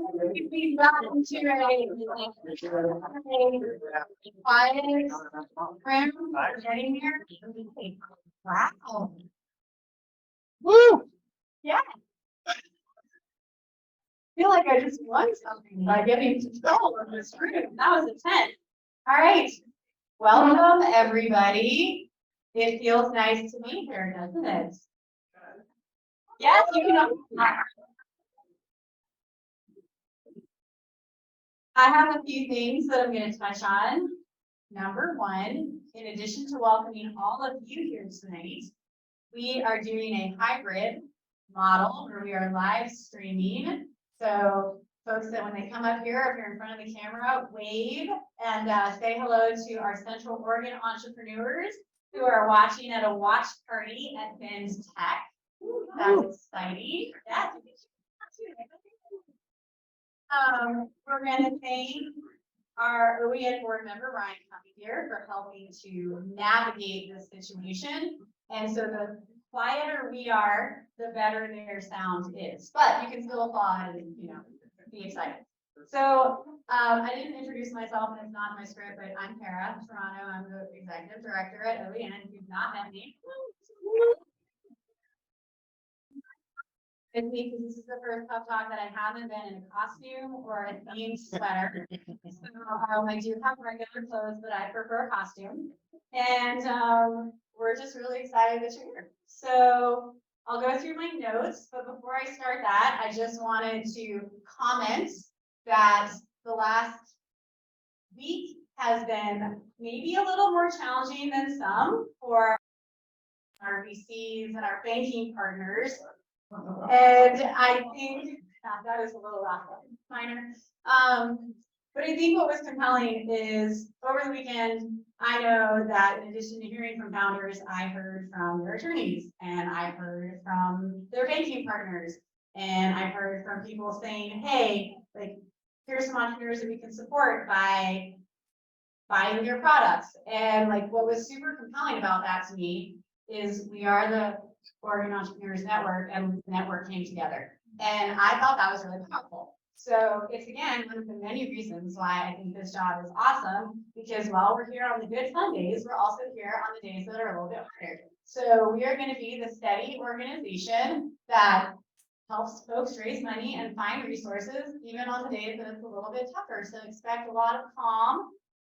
We've gotten to a quiet room. We're getting there. Wow. Woo! Yeah. I feel like I just won something by getting control of this room. That was a 10. All right. Welcome, everybody. It feels nice to be here, doesn't it? Yes, you can. I have a few things that I'm going to touch on. Number one, in addition to welcoming all of you here tonight, we are doing a hybrid model where we are live streaming. So folks that when they come up here, if you're in front of the camera, wave and say hello to our Central Oregon entrepreneurs who are watching at a watch party at Ben's Tech. That's exciting. Yeah. We're going to thank our OEN board member, Ryan, coming here for helping to navigate this situation. And so the quieter we are, the better their sound is. But you can still applaud and, be excited. So I didn't introduce myself, and it's not in my script, but I'm Kara Toronto. I'm the executive director at OEN. If you've not met me, with me because this is the first PubTalk that I haven't been in a costume or a themed sweater. So I do have regular clothes, but I prefer costume. And we're just really excited that you're here. So I'll go through my notes, but before I start that, I just wanted to comment that the last week has been maybe a little more challenging than some for our VCs and our banking partners. And I think that is a little minor. But I think what was compelling is over the weekend, I know that in addition to hearing from founders, I heard from their attorneys and I heard from their banking partners. And I heard from people saying, hey, like, here's some entrepreneurs that we can support by buying their products. And like, what was super compelling about that to me is we are the Oregon Entrepreneurs Network, and the network came together. And I thought that was really powerful. So it's, again, one of the many reasons why I think this job is awesome, because while we're here on the good fun days, we're also here on the days that are a little bit harder. So we are going to be the steady organization that helps folks raise money and find resources, even on the days that it's a little bit tougher. So expect a lot of calm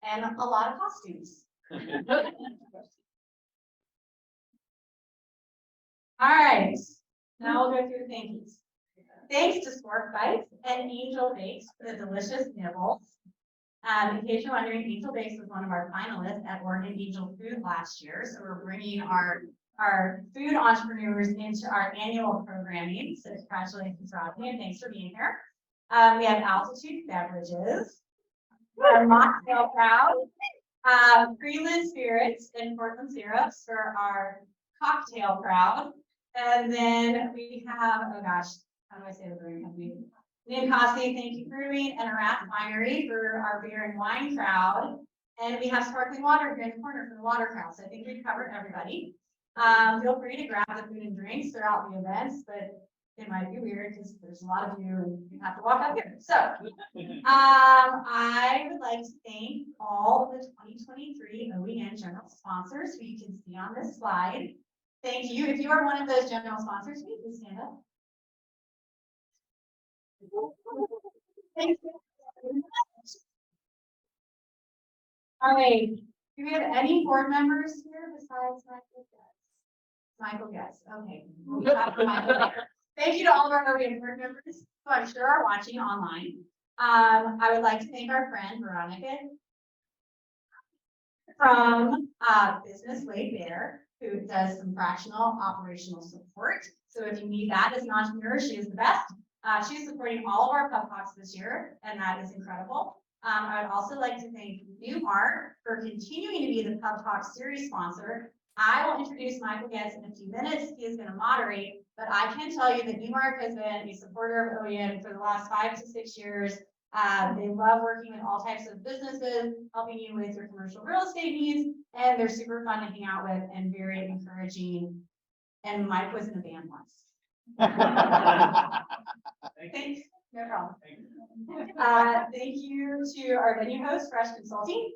and a lot of costumes. All right, now we'll go through the thank yous. Thanks to Spork Bites and Angel Bakes for the delicious nibbles. In case you're wondering, Angel Bakes was one of our finalists at Oregon Angel Food last year. So we're bringing our food entrepreneurs into our annual programming. So congratulations, Rodney, and thanks for being here. We have Altitude Beverages, our mocktail crowd, Freeland Spirits and Portland Syrups for our cocktail crowd. And then we have, oh gosh, how do I say the brewing company? Ninkasi, thank you brewing, and Arath Winery for our beer and wine crowd. And we have sparkling water here in the corner for the water crowd. So I think we've covered everybody. Feel free to grab the food and drinks throughout the events, but it might be weird because there's a lot of you and you have to walk up here. So I would like to thank all of the 2023 OEN general sponsors who you can see on this slide. Thank you. If you are one of those general sponsors, please stand up. Thank you. All right. Do we have any board members here besides Michael Goetz? Okay. Thank you to all of our OEN board members who I'm sure are watching online. I would like to thank our friend Veronica from Business Way Bear, who does some fractional operational support. So if you need that as an entrepreneur, she is the best. She's supporting all of our PubTalks this year, and that is incredible. I would also like to thank Newmark for continuing to be the PubTalk series sponsor. I will introduce Michael Goetz in a few minutes. He is going to moderate, but I can tell you that Newmark has been a supporter of OEN for the last 5 to 6 years. They love working with all types of businesses, helping you with your commercial real estate needs, and they're super fun to hang out with and very encouraging. And Mike was in a band once. No problem. Thank you to our venue host, Fresh Consulting.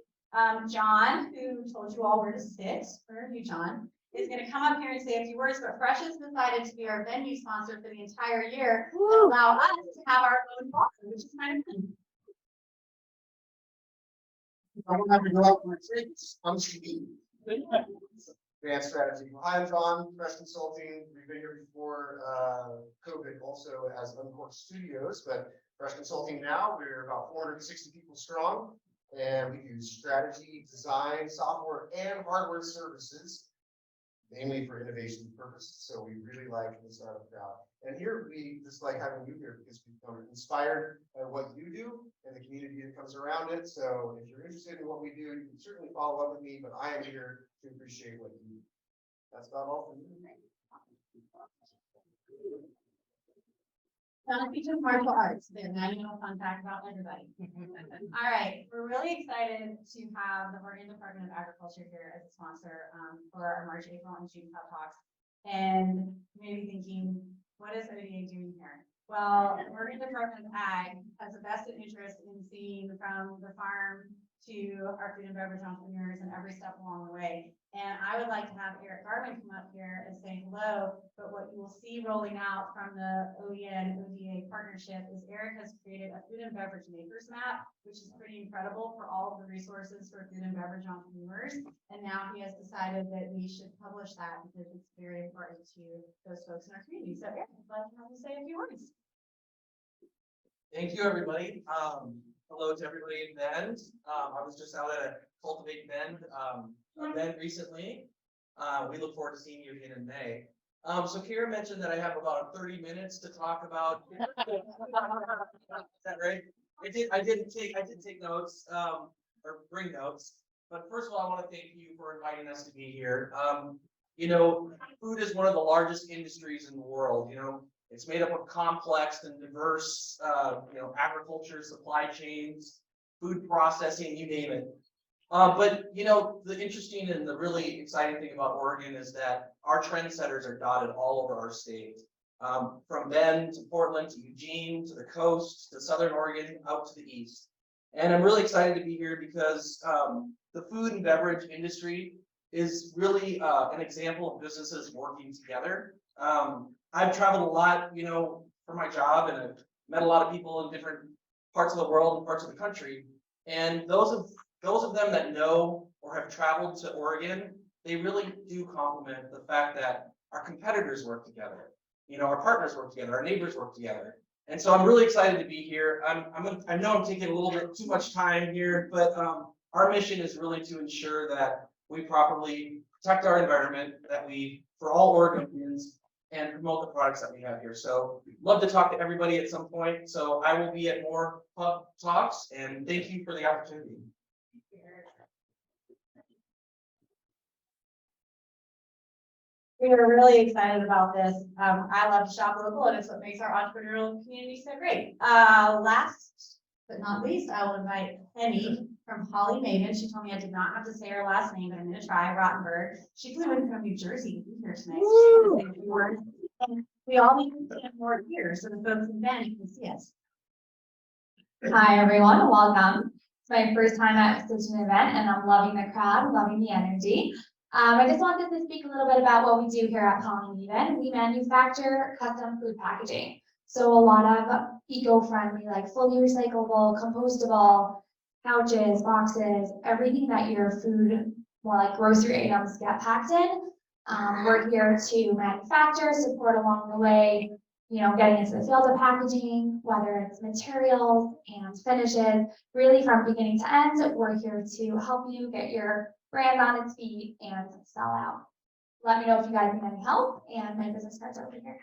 John, who told you all where to sit, for you, John, is going to come up here and say a few words, but Fresh has decided to be our venue sponsor for the entire year and allow us to have our own bar, which is kind of fun. I don't have to go out for treats. I'm speaking. Advanced strategy. Hi, I'm John, Fresh Consulting. We've been here before COVID, also as Uncorked Studios, but Fresh Consulting now, we're about 460 people strong, and we do strategy, design, software, and hardware services, mainly for innovation purposes. So we really like the startup crowd. And here we just like having you here because we've become inspired by what you do and the community that comes around it. So if you're interested in what we do, you can certainly follow up with me, but I am here to appreciate what you do. That's about all for me. John teaches martial arts. There, now you know a fun fact about everybody. All right, we're really excited to have the Oregon Department of Agriculture here as a sponsor for our March, April, and June PubTalks. And maybe thinking, what is ODA doing here? Well, Oregon Department of Ag has a vested interest in seeing from the farm to our food and beverage entrepreneurs and every step along the way. And I would like to have Eric Garvin come up here and say hello, but what you will see rolling out from the OEN ODA partnership is Eric has created a food and beverage makers map, which is pretty incredible for all of the resources for food and beverage entrepreneurs. And now he has decided that we should publish that because it's very important to those folks in our community. So Eric, I'd like to have you say a few words. Thank you, everybody. Hello to everybody in Bend. I was just out at a Cultivate Bend event recently. We look forward to seeing you again in May. So Kira mentioned that I have about 30 minutes to talk about. Is that right? I did take notes or bring notes. But first of all, I want to thank you for inviting us to be here. You know, food is one of the largest industries in the world. You know, it's made up of complex and diverse, agriculture, supply chains, food processing, you name it. But, you know, the interesting and the really exciting thing about Oregon is that our trendsetters are dotted all over our state. From Bend to Portland to Eugene to the coast to Southern Oregon out to the east. And I'm really excited to be here because the food and beverage industry is really an example of businesses working together. I've traveled a lot, you know, for my job, and I've met a lot of people in different parts of the world and parts of the country. And those of them that know or have traveled to Oregon, they really do compliment the fact that our competitors work together. You know, our partners work together, our neighbors work together. And so I'm really excited to be here. I know I'm taking a little bit too much time here, but our mission is really to ensure that we properly protect our environment, that we, for all Oregonians, and promote the products that we have here. So love to talk to everybody at some point. So I will be at more pub talks, and thank you for the opportunity. We are really excited about this. I love to shop local, and it's what makes our entrepreneurial community so great. Last but not least, I will invite Penny from Holly Maven. She told me I did not have to say her last name, but I'm going to try. Rottenberg. She flew in from New Jersey to be here tonight. So she can say a few words. And we all need to get more here so the folks in Bend can see us. Hi everyone, welcome. It's my first time at such an event and I'm loving the crowd, loving the energy. I just wanted to speak a little bit about what we do here at Holly Maven. We manufacture custom food packaging. So a lot of eco-friendly, like fully recyclable, compostable pouches, boxes, everything that your food, more like grocery items, get packed in. We're here to manufacture, support along the way, you know, getting into the field of packaging, whether it's materials and finishes, really from beginning to end. We're here to help you get your brand on its feet and sell out. Let me know if you guys need any help, and my business cards are over here.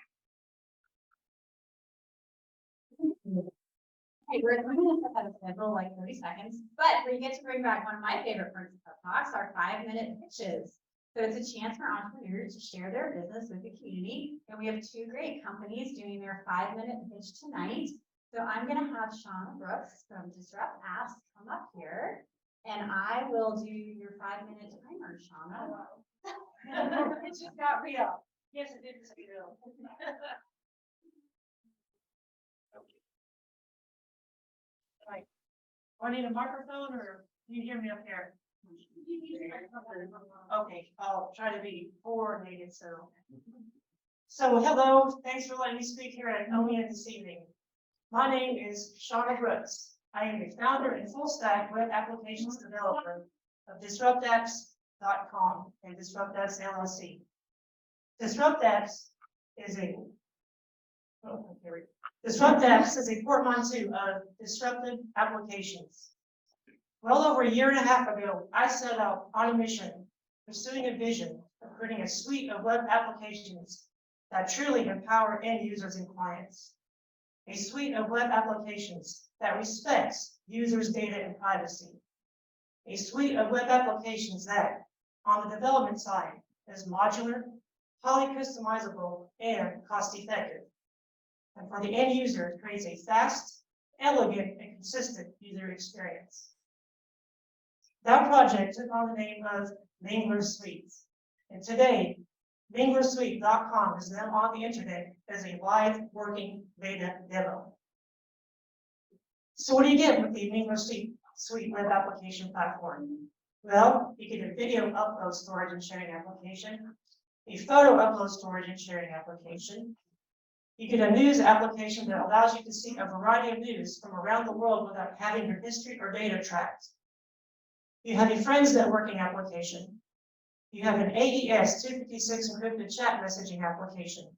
Okay, we're going to put that a schedule like 30 seconds, but we get to bring back one of my favorite parts of talks, our 5-minute pitches. So it's a chance for entrepreneurs to share their business with the community. And we have 2 great companies doing their 5-minute pitch tonight. So I'm going to have Shauna Brooks from Disrupt Apps come up here, and I will do your 5-minute timer, Shauna. It just got real. Yes, it did just get real. I need a microphone or can you hear me up here? Okay, I'll try to be coordinated, so. So hello, thanks for letting me speak here at OEN this evening. My name is Shauna Brooks. I am the founder and full stack web applications developer of DisruptApps.com and DisruptApps LLC. DisruptApps is a DisruptApps is a portmanteau of disruptive applications. Well over a year and a half ago, I set out on a mission, pursuing a vision of creating a suite of web applications that truly empower end users and clients. A suite of web applications that respects users' data and privacy. A suite of web applications that, on the development side, is modular, highly customizable, and cost-effective. And for the end user, it creates a fast, elegant, and consistent user experience. That project took on the name of Mingler Suites. And today, MinglerSuite.com is now on the internet as a live working beta demo. So what do you get with the Mingler Suite web application platform? Well, you get a video upload, storage, and sharing application, a photo upload, storage, and sharing application. You get a news application that allows you to see a variety of news from around the world without having your history or data tracked. You have a friends networking application. You have an AES 256 encrypted chat messaging application.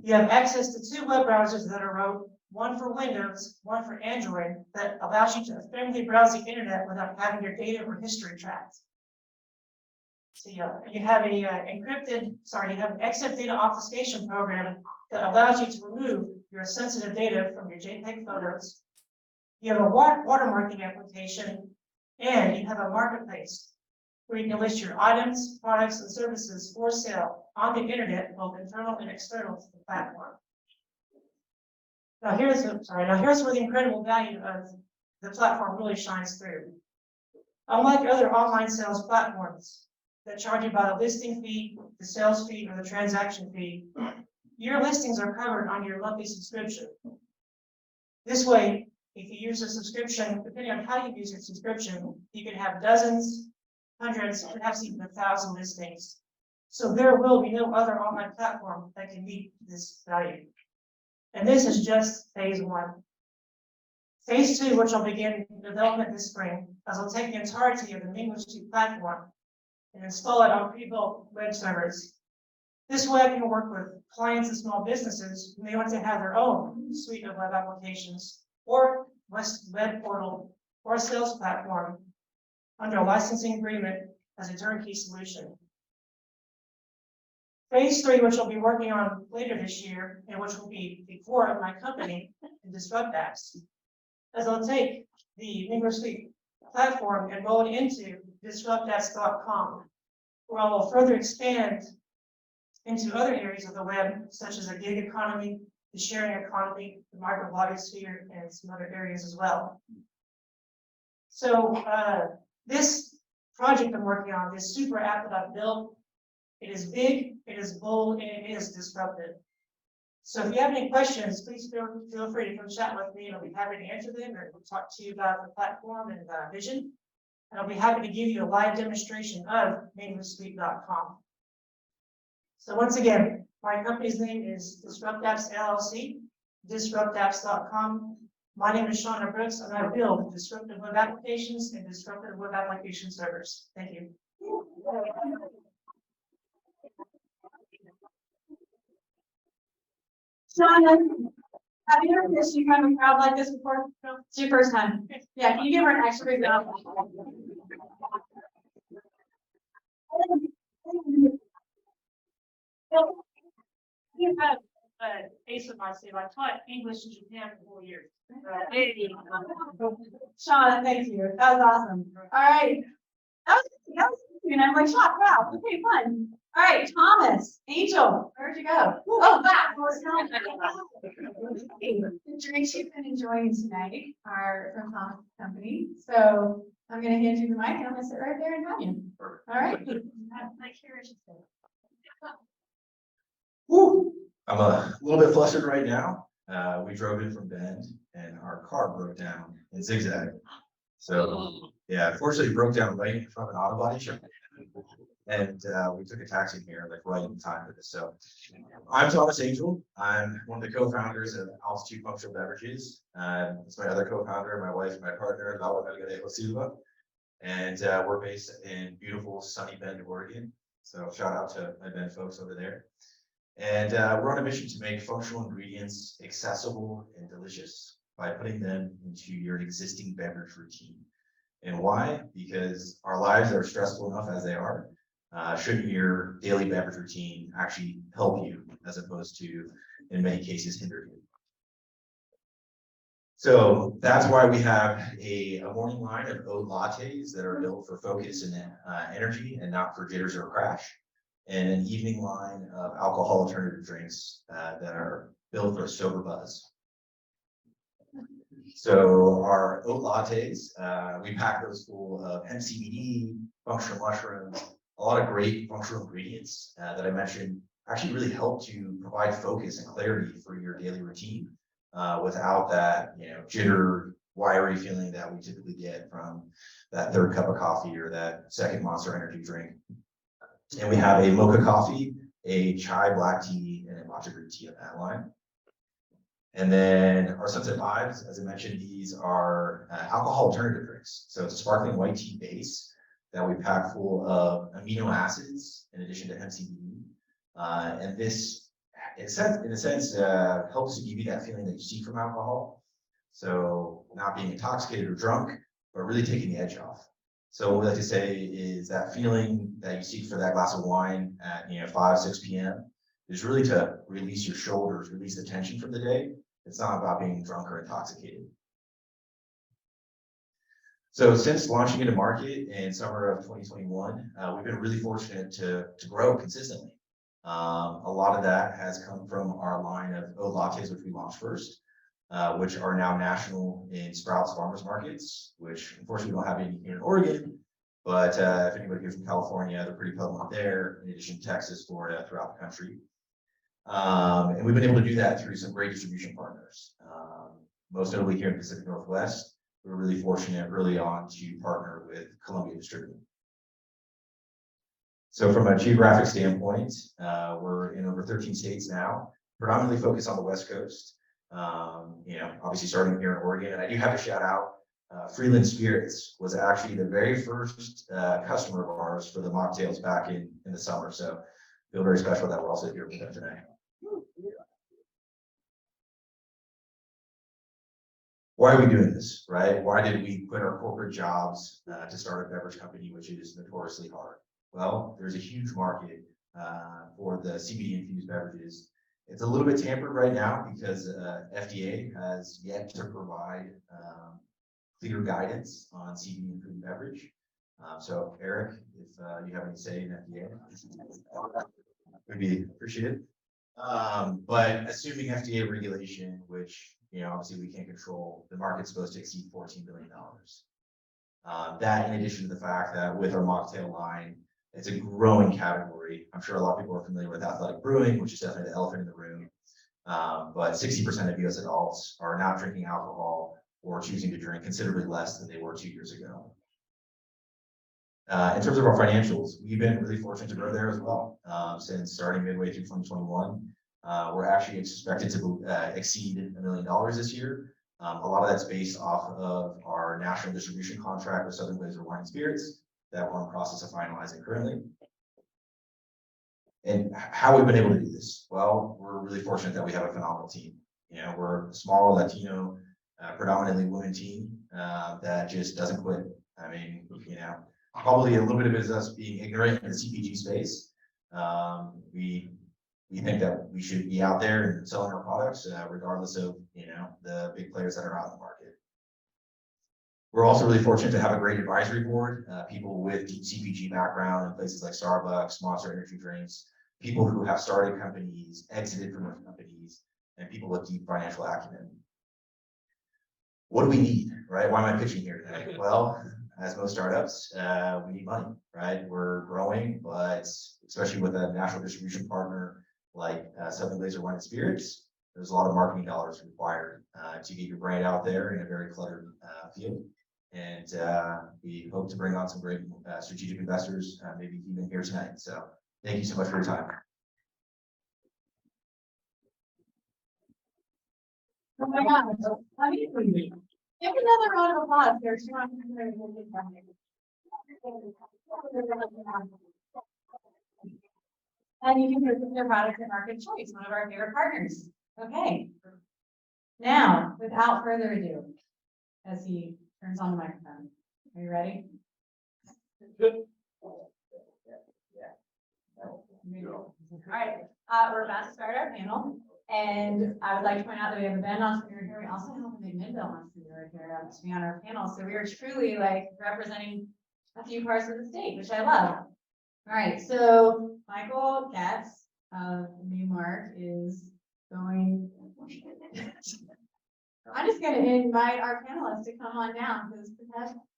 You have access to 2 web browsers that are wrote, one for Windows, one for Android, that allows you to efficiently browse the internet without having your data or history tracked. So you have a you have an XF data obfuscation program that allows you to remove your sensitive data from your JPEG photos. You have a watermarking application, and you have a marketplace where you can list your items, products, and services for sale on the internet, both internal and external to the platform. Now here's where the incredible value of the platform really shines through. Unlike other online sales platforms that charge you by the listing fee, the sales fee, or the transaction fee, your listings are covered on your monthly subscription. This way, if you use a subscription, depending on how you use your subscription, you can have dozens, hundreds, perhaps even 1,000 listings. So there will be no other online platform that can meet this value. And this is just phase 1. Phase 2, which will begin development this spring, as I'll take the entirety of the Mingler Suite platform and install it on pre-built web servers. This way I can work with clients and small businesses who may want to have their own suite of web applications or web portal or sales platform under a licensing agreement as a turnkey solution. Phase 3, which I'll be working on later this year, and which will be the core of my company, DisruptApps, as I'll take the Mingler Suite platform and roll it into DisruptApps.com, where I will further expand into other areas of the web, such as the gig economy, the sharing economy, the microblogosphere, and some other areas as well. So this project I'm working on, this super app that I've built, it is big, it is bold, and it is disruptive. So if you have any questions, please feel free to come chat with me, and I'll be happy to answer them or talk to you about the platform and vision. And I'll be happy to give you a live demonstration of MinglerSuite.com. So once again, my company's name is DisruptApps LLC, DisruptApps.com. My name is Shauna Brooks, and I build disruptive web applications and disruptive web application servers. Thank you. Shauna, have you ever missed you kind of a crowd like this before? No, it's your first time. Yeah, can you give her an extra big round? You have an ace of my sleeve. I taught English in Japan for 4 years. Shauna, thank you. That was awesome. All right. That was and I'm like, Shauna, wow, okay, fun. All right, Thomas, Angel, where'd you go? Oh, back. The drinks you've been enjoying tonight are from Thomas' company. So I'm going to hand you the mic and I'm going to sit right there and have you. All right. Woo. I'm a little bit flustered right now. we drove in from Bend and our car broke down in Zigzag. So, yeah, fortunately it broke down right in front of an auto body shop. And we took a taxi here like right in time for this. So I'm Thomas Angel. I'm one of the co-founders of Altitude Functional Beverages. It's my other co-founder, my wife, my partner, Laura Melgarejo Silva. And we're based in beautiful sunny Bend, Oregon. So shout out to my Bend folks over there. And we're on a mission to make functional ingredients accessible and delicious by putting them into your existing beverage routine. And why? Because our lives are stressful enough as they are. Shouldn't your daily beverage routine actually help you as opposed to, in many cases, hinder you? So that's why we have a morning line of oat lattes that are built for focus and energy and not for jitters or crash. And an evening line of alcohol alternative drinks that are built for a sober buzz. So our oat lattes, we pack those full of hemp CBD, functional mushrooms, a lot of great functional ingredients that I mentioned actually really help to provide focus and clarity for your daily routine without that, jitter, wiry feeling that we typically get from that third cup of coffee or that second Monster Energy drink. And we have a mocha coffee, a chai black tea, and a matcha green tea on that line. And then our Sunset Vibes, as I mentioned, these are alcohol alternative drinks. So it's a sparkling white tea base that we pack full of amino acids in addition to hemp CBD. And this, in a sense, helps to give you that feeling that you seek from alcohol. So not being intoxicated or drunk, but really taking the edge off. So what we like to say is that feeling that you seek for that glass of wine at 5, 6 p.m. is really to release your shoulders, release the tension from the day. It's not about being drunk or intoxicated. So since launching into market in summer of 2021, we've been really fortunate to grow consistently. A lot of that has come from our line of oat lattes, which we launched first, which are now national in Sprouts farmers markets, which unfortunately we don't have any here in Oregon. But if anybody here from California, they're pretty prevalent there, in addition to Texas, Florida, throughout the country. And we've been able to do that through some great distribution partners. Most notably here in the Pacific Northwest, we were really fortunate early on to partner with Columbia Distributing. So from a geographic standpoint, we're in over 13 states now, predominantly focused on the West Coast. Obviously starting here in Oregon, and I do have to shout out Freeland Spirits was actually the very first customer of ours for the mocktails back in the summer. So feel very special that we're also here with them today. Why are we doing this, right? Why did we quit our corporate jobs to start a beverage company, which is notoriously hard? Well, there's a huge market for the CBD infused beverages. It's a little bit tampered right now because FDA has yet to provide clear guidance on CBD and food and beverage. So Eric, if you have any say in FDA, would be appreciated. But assuming FDA regulation, which obviously we can't control, the market's supposed to exceed $14 billion. That in addition to the fact that with our mocktail line, it's a growing category. I'm sure a lot of people are familiar with athletic brewing, which is definitely the elephant in the room. But 60% of US adults are not drinking alcohol or choosing to drink considerably less than they were 2 years ago. In terms of our financials, we've been really fortunate to grow there as well. Since starting midway through 2021, we're actually expected to exceed $1 million this year. A lot of that's based off of our national distribution contract with Southern Glazer Wine and Spirits that we're in the process of finalizing currently. And how we've been able to do this? Well, we're really fortunate that we have a phenomenal team. We're a small Latino, predominantly women team that just doesn't quit. I mean, probably a little bit of it is us being ignorant in the CPG space. We think that we should be out there and selling our products, regardless of the big players that are out in the market. We're also really fortunate to have a great advisory board, people with deep CPG background in places like Starbucks, Monster Energy drinks, people who have started companies, exited from those companies, and people with deep financial acumen. What do we need, right? Why am I pitching here today? Well, as most startups, we need money, right? We're growing, but especially with a national distribution partner like Southern Glazer Wine and Spirits, there's a lot of marketing dollars required to get your brand out there in a very cluttered field. And we hope to bring on some great strategic investors, maybe even here tonight. So thank you so much for your time. Oh my God. Give another round of applause. There's two. And you can hear from their product and market choice, one of our favorite partners. Okay. Now, without further ado, as he turns on the microphone, are you ready? All right, we're about to start our panel, and I would like to point out that we have a Bend entrepreneur here. We also have a McMinnville entrepreneur here to be on our panel. So we are truly like representing a few parts of the state, which I love. All right, so Michael Goetz of Newmark is going. I'm just going to invite our panelists to come on down because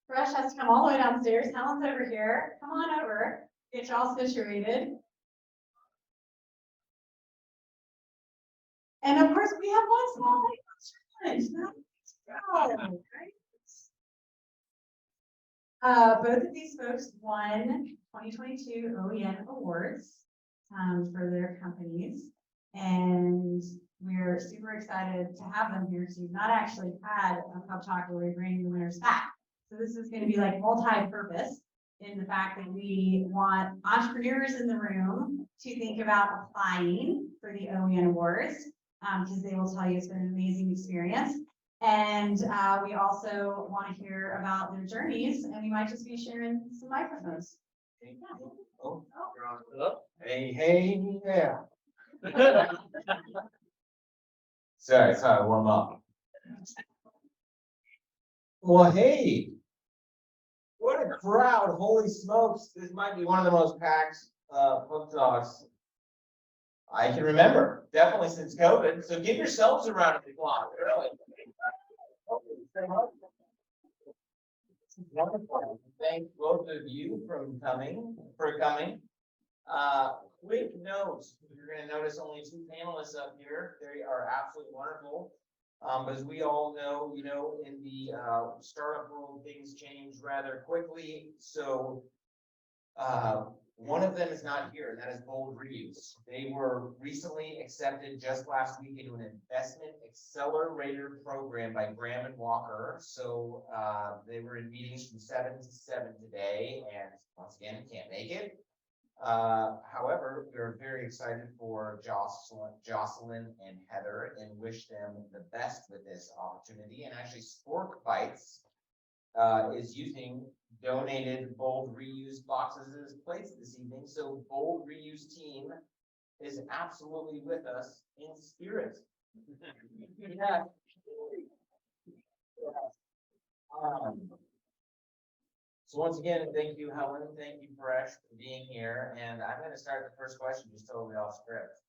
Paresh has to come all the way downstairs. Helen's over here. Come on over. Get y'all situated. And of course, we have one small challenge. Both of these folks won 2022 OEN Awards for their companies. And we're super excited to have them here. So we've not actually had a PubTalk where we bring the winners back. So this is going to be like multi-purpose in the fact that we want entrepreneurs in the room to think about applying for the OEN Awards because they will tell you it's been an amazing experience. And we also want to hear about their journeys, and we might just be sharing some microphones. Oh, hey, yeah. Sorry, warm up. Well, hey, what a crowd! Holy smokes, this might be one of the most packed PubTalks I can remember, definitely since COVID. So give yourselves a round of applause. Really. Wonderful. Thank both of you for coming. Quick note, you're going to notice only two panelists up here. They are absolutely wonderful. But as we all know, in the startup world, things change rather quickly. So one of them is not here, and that is Bold Reuse. They were recently accepted just last week into an investment accelerator program by Graham and Walker. So they were in meetings from 7 to 7 today, and once again, can't make it. However, we're very excited for Jocelyn and Heather and wish them the best with this opportunity. And actually, Spork Bites is using donated Bold Reuse boxes as plates this evening. So Bold Reuse team is absolutely with us in spirit. Yeah. So once again, thank you, Helen. Thank you, Paresh, for being here. And I'm going to start the first question just totally off script.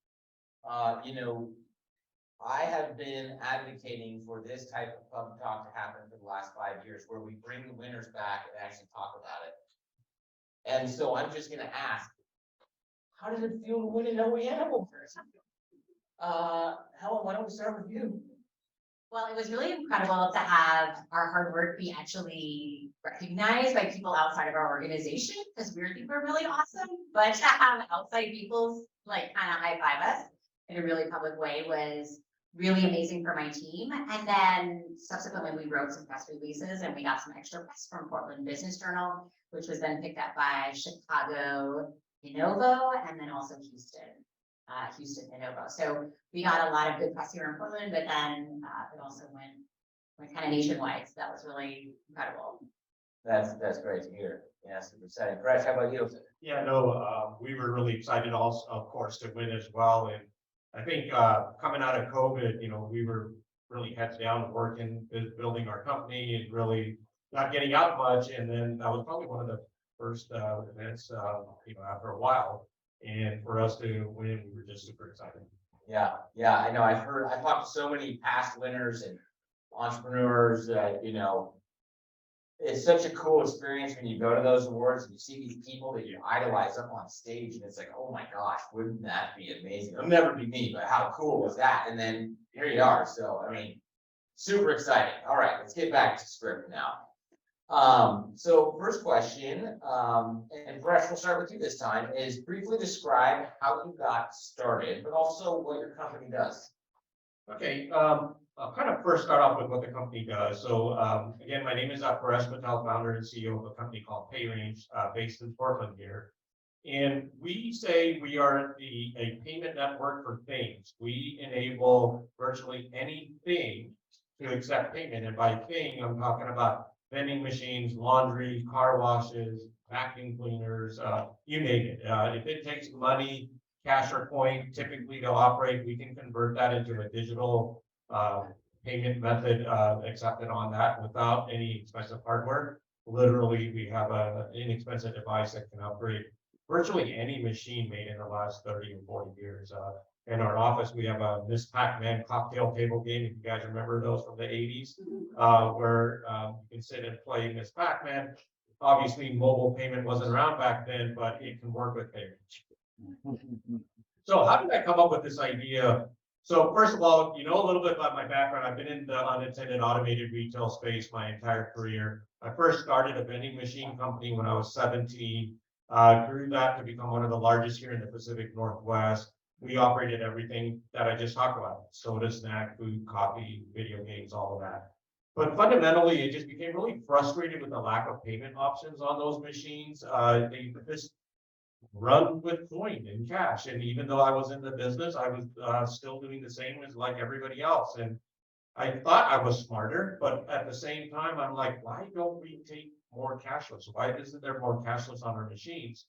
I have been advocating for this type of PubTalk to happen for the last 5 years, where we bring the winners back and actually talk about it. And so I'm just going to ask, how did it feel to win an OEN Award? Helen, why don't we start with you? Well, it was really incredible to have our hard work be actually recognized by people outside of our organization, because we think we're really awesome, but to have outside people like kind of high five us in a really public way was really amazing for my team. And then subsequently we wrote some press releases and we got some extra press from Portland Business Journal, which was then picked up by Chicago Innovo and then also Houston Innovo. So we got a lot of good press here in Portland, but then it also went kind of nationwide. So that was really incredible. That's great to hear. Yeah, super exciting. Paresh, how about you? Yeah, no, we were really excited also, of course, to win as well. And I think coming out of COVID, we were really heads down working, building our company and really not getting out much. And then that was probably one of the first events, after a while. And for us to win, we were just super excited. Yeah, I know. I've talked to so many past winners and entrepreneurs that, it's such a cool experience when you go to those awards and you see these people that you idolize up on stage, and it's like, oh my gosh, wouldn't that be amazing? It'll never be me, but how cool was that? And then here you are. So, I mean, super exciting. All right, let's get back to script now. So first question, and Paresh, we'll start with you this time, is briefly describe how you got started, but also what your company does. Okay, I'll kind of first start off with what the company does. So, again, my name is Paresh, Patel, founder and CEO of a company called PayRange, based in Portland here. And we say we are a payment network for things. We enable virtually anything to accept payment. And by thing, I'm talking about vending machines, laundry, car washes, vacuum cleaners, you name it. If it takes money, cash or coin, typically to operate, we can convert that into a digital payment method accepted on that without any expensive hardware. Literally, we have an inexpensive device that can upgrade virtually any machine made in the last 30 or 40 years. In our office, we have a Miss Pac-Man cocktail table game, if you guys remember those from the 80s, where you can sit and play Miss Pac-Man. Obviously, mobile payment wasn't around back then, but it can work with PayRange. So how did I come up with this idea? So first of all, you know a little bit about my background. I've been in the unattended automated retail space my entire career. I first started a vending machine company when I was 17. Grew that to become one of the largest here in the Pacific Northwest. We operated everything that I just talked about: soda, snack, food, coffee, video games, all of that. But fundamentally, it just became really frustrated with the lack of payment options on those machines. They just run with coin and cash. And even though I was in the business, I was still doing the same as like everybody else. And I thought I was smarter, but at the same time, I'm like, why don't we take more cashless? Why isn't there more cashless on our machines?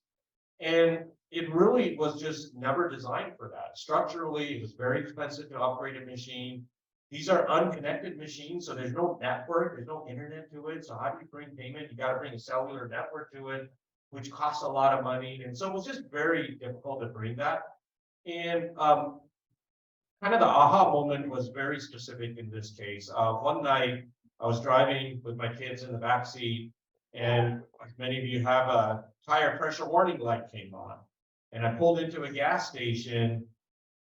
And it really was just never designed for that. Structurally, it was very expensive to operate a machine. These are unconnected machines, so there's no network, there's no internet to it. So how do you bring payment? You got to bring a cellular network to it, which costs a lot of money. And so it was just very difficult to bring that. And kind of the aha moment was very specific in this case. One night I was driving with my kids in the back seat, and like many of you have, a tire pressure warning light came on. And I pulled into a gas station,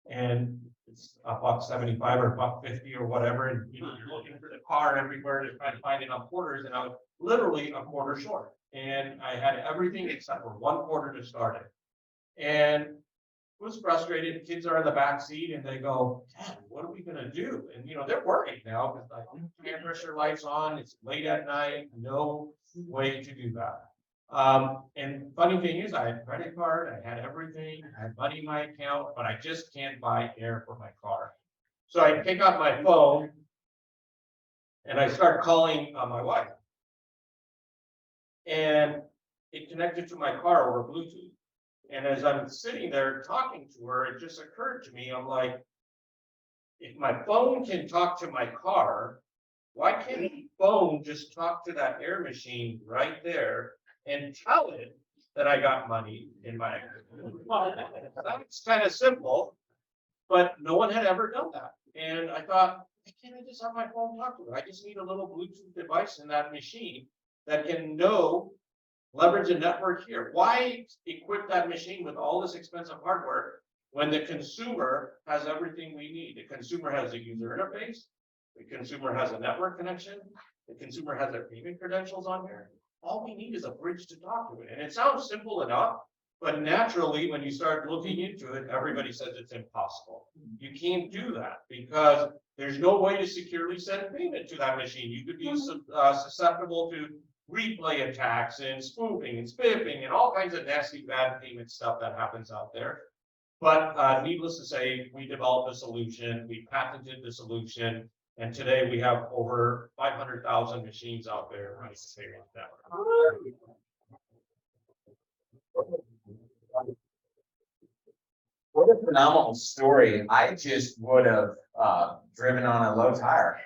and it's $1.75 or $1.50 or whatever. And you know, you're looking for the car everywhere to try to find enough quarters, and I was literally a quarter short. And I had everything except for one quarter to start it. And was frustrated. Kids are in the back seat and they go, Dad, what are we gonna do? And you know, they're worried now because like tire pressure lights on, it's late at night, no way to do that. And funny thing is, I had a credit card, I had everything, I had money in my account, but I just can't buy air for my car. So I pick up my phone and I start calling my wife. And it connected to my car over Bluetooth. And as I'm sitting there talking to her, it just occurred to me, I'm like, if my phone can talk to my car, why can't the phone just talk to that air machine right there and tell it that I got money in my account? That's kind of simple, but no one had ever done that. And I thought, why can't I just have my phone talk to it? I just need a little Bluetooth device in that machine that can leverage a network here. Why equip that machine with all this expensive hardware when the consumer has everything we need? The consumer has a user interface, the consumer has a network connection, the consumer has their payment credentials on here. All we need is a bridge to talk to it. And it sounds simple enough, but naturally, when you start looking into it, everybody says it's impossible. You can't do that because there's no way to securely send payment to that machine. You could be susceptible to replay attacks and spoofing and spiffing and all kinds of nasty bad payment stuff that happens out there. But needless to say, we developed a solution, we patented the solution, and today we have over 500,000 machines out there running the PayRange network. What a phenomenal story. I just would have driven on a low tire.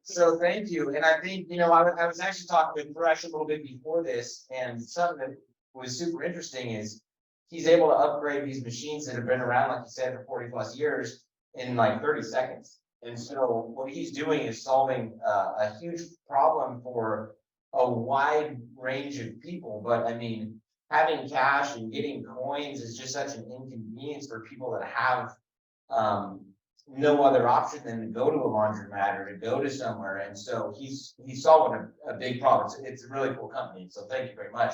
So thank you. And I think, you know, I was actually talking with Paresh a little bit before this, and something that was super interesting is he's able to upgrade these machines that have been around, like you said, for 40 plus years in like 30 seconds. And so what he's doing is solving a huge problem for a wide range of people. But I mean, having cash and getting coins is just such an inconvenience for people that have no other option than to go to a laundromat or to go to somewhere. And so he's solving a big problem. It's a really cool company. So thank you very much.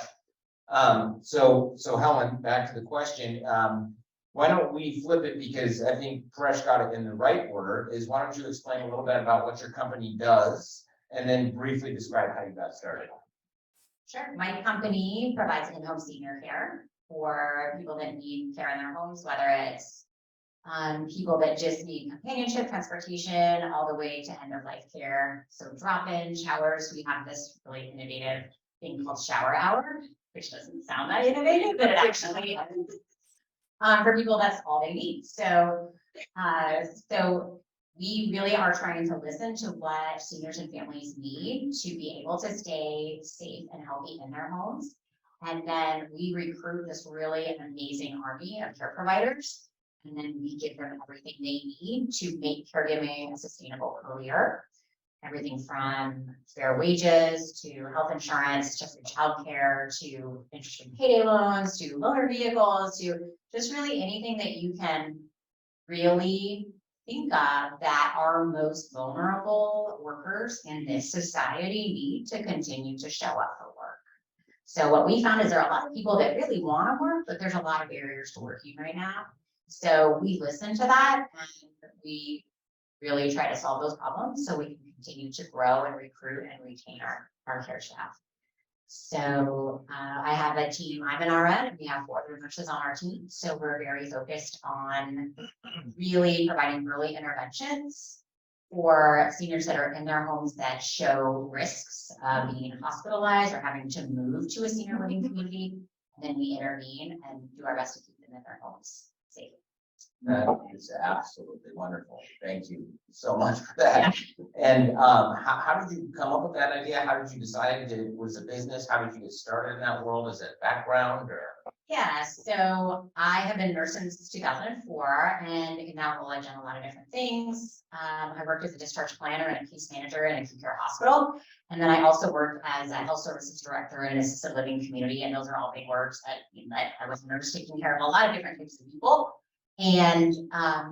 So Helen, back to the question. Why don't we flip it, because I think Paresh got it in the right order, is why don't you explain a little bit about what your company does and then briefly describe how you got started. Sure. My company provides in-home senior care for people that need care in their homes, whether it's people that just need companionship, transportation, all the way to end-of-life care. So drop-in showers. We have this really innovative thing called shower hour, which doesn't sound that innovative, but it actually is. For people, that's all they need. So we really are trying to listen to what seniors and families need to be able to stay safe and healthy in their homes. And then we recruit this really amazing army of care providers. And then we give them everything they need to make caregiving a sustainable career. Everything from fair wages to health insurance, to free childcare, to interest-free payday loans, to motor vehicles, to just really anything that you can really think of that our most vulnerable workers in this society need to continue to show up for work. So what we found is there are a lot of people that really want to work, but there's a lot of barriers to working right now. So we listen to that and we really try to solve those problems so we can continue to grow and recruit and retain our care staff. So I have a team, I'm an RN, and we have 4 other nurses on our team. So we're very focused on really providing early interventions for seniors that are in their homes that show risks of being hospitalized or having to move to a senior living community. And then we intervene and do our best to keep them in their homes safe. That is absolutely wonderful. Thank you so much for that. And how did you come up with that idea? How did you decide was it business? How did you get started in that world? Is it background or? Yeah, so I have been nursing since 2004, and in that role I've done a lot of different things. I worked as a discharge planner and a case manager in a acute care hospital. And then I also worked as a health services director in an assisted living community. And those are all big words that mean that I was a nurse taking care of a lot of different types of people. And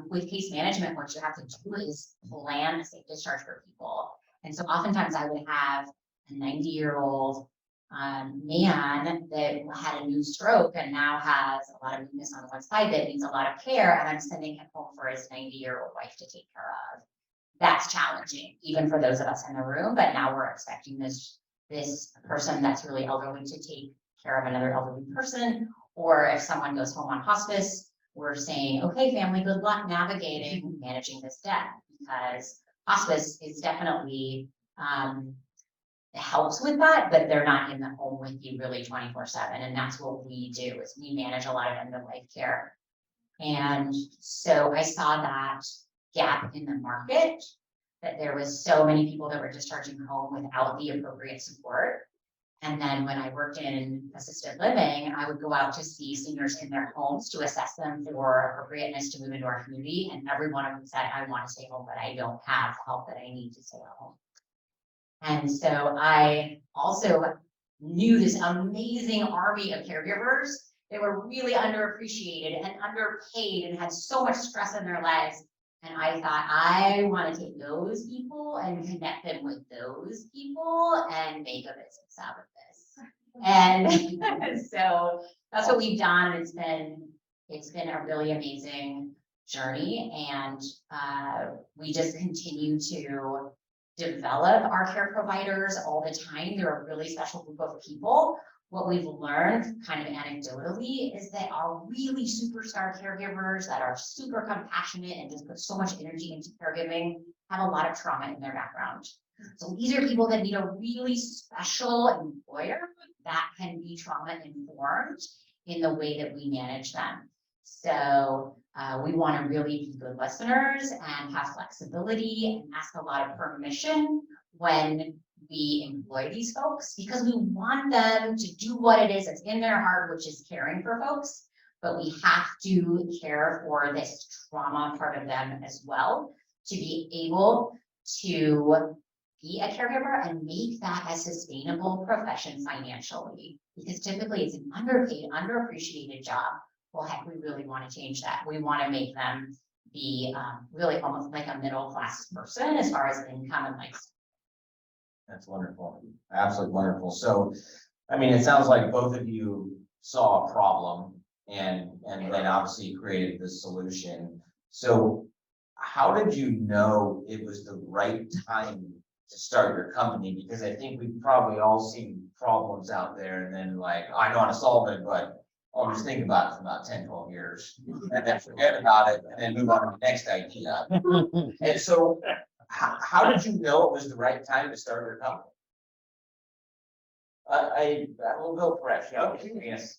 with case management, what you have to do is plan a safe discharge for people. And so oftentimes I would have a 90-year-old man that had a new stroke and now has a lot of weakness on one side that needs a lot of care, and I'm sending him home for his 90-year-old wife to take care of. That's challenging, even for those of us in the room, but now we're expecting this person that's really elderly to take care of another elderly person. Or if someone goes home on hospice, we're saying, okay, family, good luck navigating managing this death, because hospice is definitely helps with that, but they're not in the home with you really 24/7. And that's what we do, is we manage a lot of end of life care. And so I saw that gap in the market, that there was so many people that were discharging home without the appropriate support. And then when I worked in assisted living, I would go out to see seniors in their homes to assess them for appropriateness to move into our community. And every one of them said, I want to stay home, but I don't have help that I need to stay at home. And so I also knew this amazing army of caregivers that were really underappreciated and underpaid and had so much stress in their lives. And I thought, I want to take those people and connect them with those people and make a business out of this. And so that's what we've done. It's been a really amazing journey. And we just continue to develop our care providers all the time. They're a really special group of people. What we've learned kind of anecdotally is that our really superstar caregivers that are super compassionate and just put so much energy into caregiving have a lot of trauma in their background. So these are people that need a really special employer that can be trauma informed in the way that we manage them. So we want to really be good listeners and have flexibility and ask a lot of permission when we employ these folks, because we want them to do what it is that's in their heart, which is caring for folks. but we have to care for this trauma part of them as well, to be able to be a caregiver and make that a sustainable profession financially. Because typically it's an underpaid, underappreciated job. Well, heck, we really want to change that. We want to make them be really almost like a middle class person as far as income and lifestyle. That's wonderful. Absolutely wonderful. So, I mean, it sounds like both of you saw a problem and then obviously created this solution. So how did you know it was the right time to start your company? Because I think we've probably all seen problems out there and then like, I know how to solve it, but I'll just think about it for about 10, 12 years and then forget about it and then move on to the next idea. And so how did you know it was the right time to start your company? I will go fresh. Yes.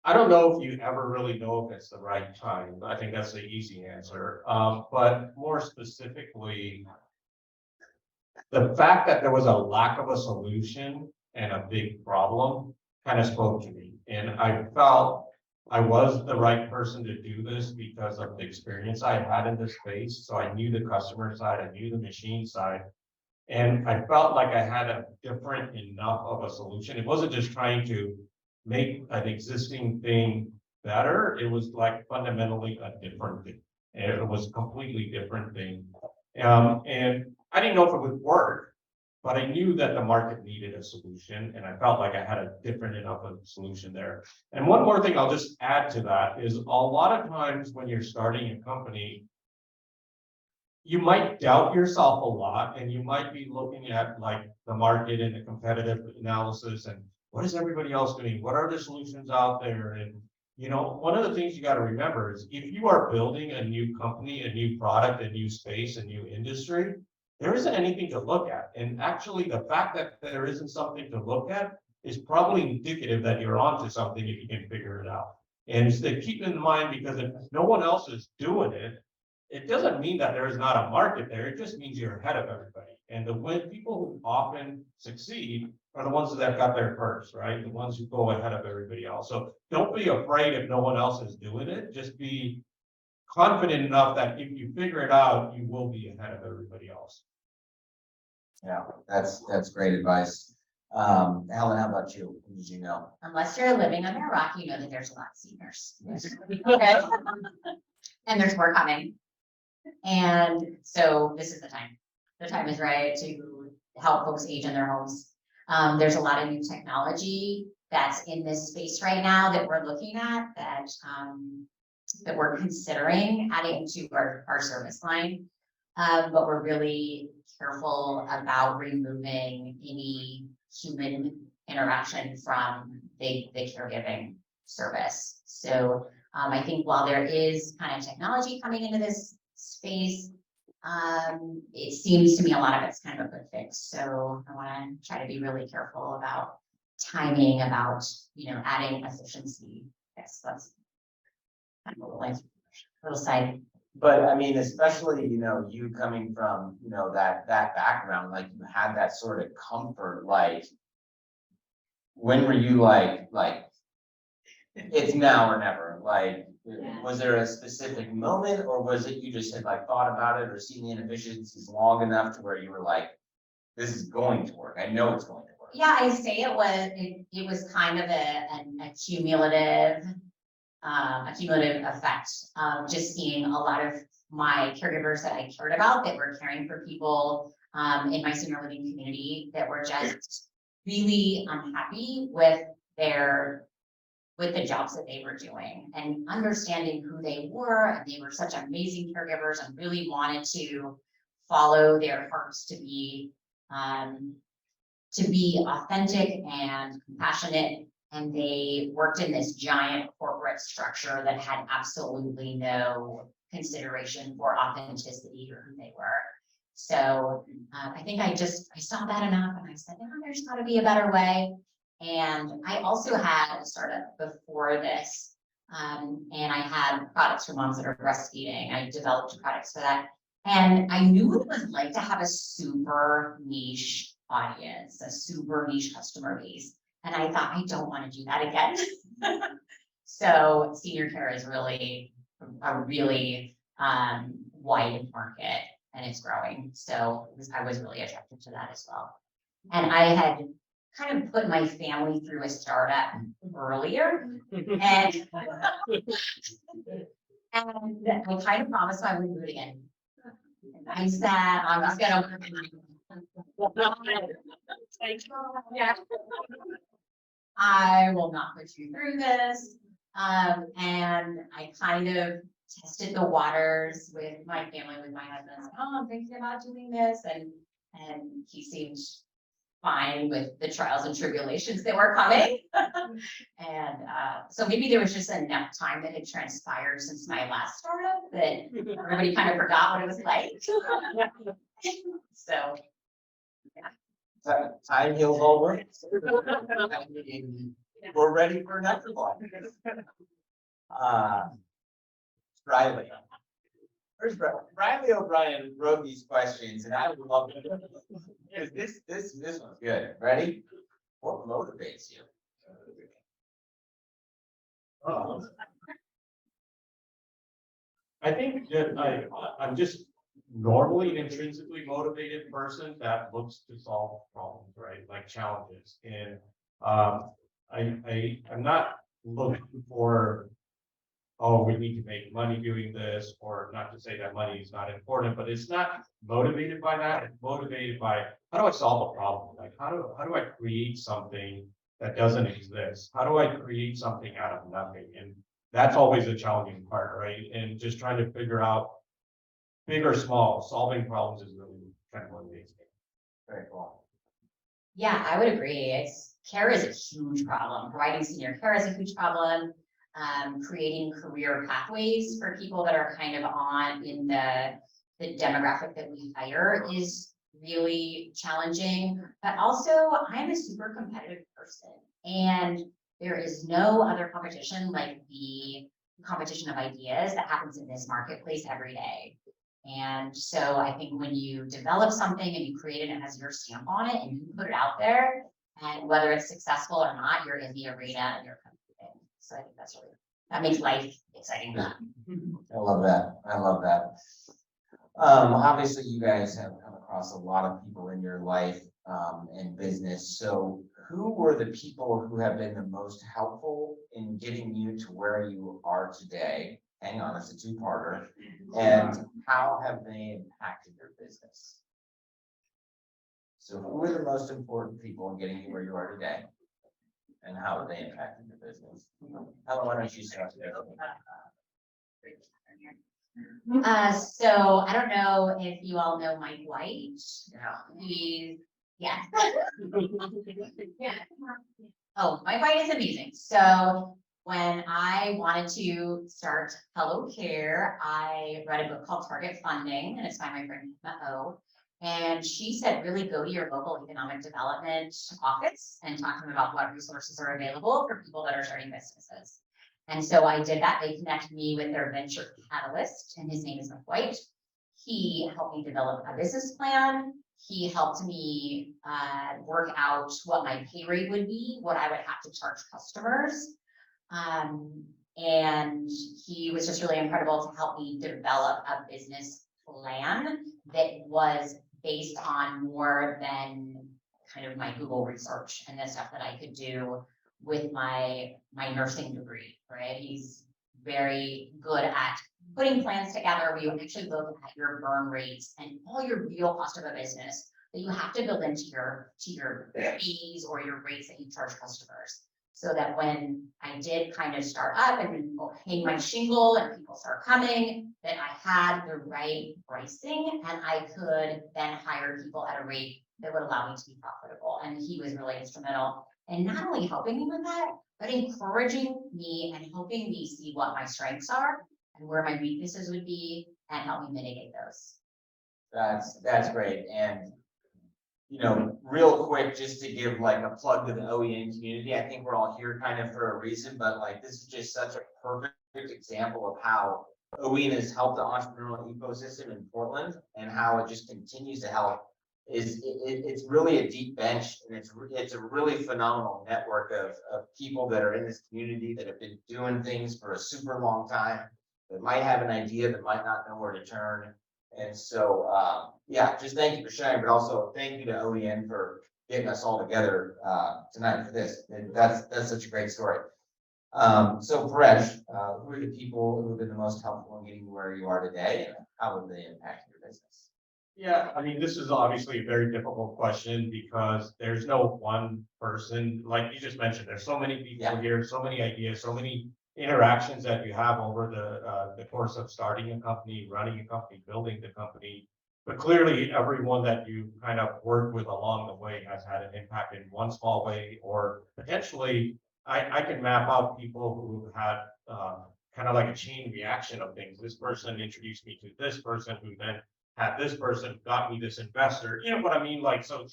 I don't know if you ever really know if it's the right time. I think that's the easy answer. But more specifically, the fact that there was a lack of a solution and a big problem kind of spoke to me. And I felt I was the right person to do this because of the experience I had in this space. So I knew the customer side, I knew the machine side. And I felt like I had a different enough of a solution. It wasn't just trying to make an existing thing better. It was like fundamentally a different thing. And it was a completely different thing. And I didn't know if it would work, but I knew that the market needed a solution. And I felt like I had a different enough of a solution there. And one more thing I'll just add to that is a lot of times when you're starting a company, you might doubt yourself a lot and you might be looking at like the market and the competitive analysis and what is everybody else doing? What are the solutions out there? And, you know, one of the things you got to remember is if you are building a new company, a new product, a new space, a new industry, there isn't anything to look at. And actually the fact that there isn't something to look at is probably indicative that you're onto something if you can figure it out. And so keep in mind, because if no one else is doing it, it doesn't mean that there is not a market there. It just means you're ahead of everybody. And the people who often succeed are the ones that got there first, right? The ones who go ahead of everybody else. So don't be afraid if no one else is doing it. Just be confident enough that if you figure it out, you will be ahead of everybody else. Yeah, that's great advice. Helen, how about you? What did you know? Unless you're living under a rock, you know that there's a lot of seniors. Okay. And there's more coming. And so this is the time. The time is right to help folks age in their homes. There's a lot of new technology that's in this space right now that we're looking at that we're considering adding to our service line. But we're really careful about removing any human interaction from the caregiving service. So I think while there is kind of technology coming into this space, it seems to me a lot of it's kind of a quick fix. So I want to try to be really careful about timing, about, you know, adding efficiency. Yes, that's kind of a little side. But I mean, especially, you know, you coming from, you know, that background, like you had that sort of comfort, like, when were you like, it's now or never? Like, was there a specific moment, or was it you just had like thought about it or seen the inefficiencies long enough to where you were like, this is going to work. I know it's going to work. Yeah, I say it was kind of a cumulative effect. Just seeing a lot of my caregivers that I cared about that were caring for people in my senior living community that were just really unhappy with the jobs that they were doing, and understanding who they were, and they were such amazing caregivers and really wanted to follow their hearts to be authentic and compassionate. And they worked in this giant corporate structure that had absolutely no consideration for authenticity or who they were. So I think I saw that enough and I said, no, there's gotta be a better way. And I also had a startup before this, and I had products for moms that are breastfeeding. I developed products for that. And I knew what it was like to have a super niche audience, a super niche customer base. And I thought, I don't want to do that again. So senior care is really a really wide market and it's growing. So I was really attracted to that as well. And I had kind of put my family through a startup earlier and I kind of promised I wouldn't do it again. I said, I'm just gonna. Yeah. I will not put you through this. And I kind of tested the waters with my family, with my husband. I said, oh, I'm thinking about doing this. And he seemed fine with the trials and tribulations that were coming. And so maybe there was just enough time that had transpired since my last startup that everybody kind of forgot what it was like. So, Time heals all wounds. We're ready for another one. Riley. Where's Riley? Riley O'Brien wrote these questions and I would love to. Because this one's good. Ready? What motivates you? I think that I'm just normally an intrinsically motivated person that looks to solve problems, right? Like challenges. And I'm not looking for, oh, we need to make money doing this, or not to say that money is not important, but it's not motivated by that. It's motivated by, how do I solve a problem? Like, how do I create something that doesn't exist? How do I create something out of nothing? And that's always a challenging part, right? And just trying to figure out, big or small, solving problems is really kind of motivates me. Very cool. yeah, I would agree. Care is a huge problem. Providing senior care is a huge problem. Creating career pathways for people that are kind of in the demographic that we hire is really challenging. But also, I'm a super competitive person, and there is no other competition like the competition of ideas that happens in this marketplace every day. And so I think when you develop something and you create it and it has your stamp on it and you put it out there, and whether it's successful or not, you're in the arena and you're competing. So I think that makes life exciting. I love that. I love that. Obviously you guys have come across a lot of people in your life, and business. So who were the people who have been the most helpful in getting you to where you are today? Hang on, it's a two-parter. And how have they impacted your business? So who were the most important people in getting you where you are today? And how have they impacted your business? Helen, why don't you start there? So I don't know if you all know Mike White. He's, yeah. Oh, Mike White is amazing. So when I wanted to start HelloCare, I read a book called Target Funding, and it's by my friend O. And she said, really go to your local economic development office and talk to them about what resources are available for people that are starting businesses. And so I did that. They connected me with their venture catalyst, and his name is Mike White. He helped me develop a business plan. He helped me work out what my pay rate would be, what I would have to charge customers. And he was just really incredible to help me develop a business plan that was based on more than kind of my Google research and the stuff that I could do with my nursing degree, right? He's very good at putting plans together. We actually look at your burn rates and all your real cost of a business that you have to build into your fees or your rates that you charge customers. So that when I did kind of start up and hang my shingle and people start coming, that I had the right pricing and I could then hire people at a rate that would allow me to be profitable. And he was really instrumental in not only helping me with that, but encouraging me and helping me see what my strengths are and where my weaknesses would be and help me mitigate those. That's great. And you know, real quick, just to give like a plug to the OEN community, I think we're all here kind of for a reason, but like this is just such a perfect example of how OEN has helped the entrepreneurial ecosystem in Portland and how it just continues to help it's really a deep bench, and it's a really phenomenal network of people that are in this community that have been doing things for a super long time, that might have an idea, that might not know where to turn. And so, yeah, just thank you for sharing, but also thank you to OEN for getting us all together, tonight for this. And that's such a great story. So Paresh, who are the people who have been the most helpful in getting you where you are today, and how would they impact your business? Yeah, I mean, this is obviously a very difficult question because there's no one person, like you just mentioned, there's so many people Yeah. here, so many ideas, so many interactions that you have over the course of starting a company, running a company, building the company. But clearly, everyone that you kind of worked with along the way has had an impact in one small way, or potentially, I can map out people who had kind of like a chain reaction of things. This person introduced me to this person, who then had this person got me this investor. You know what I mean? Like, so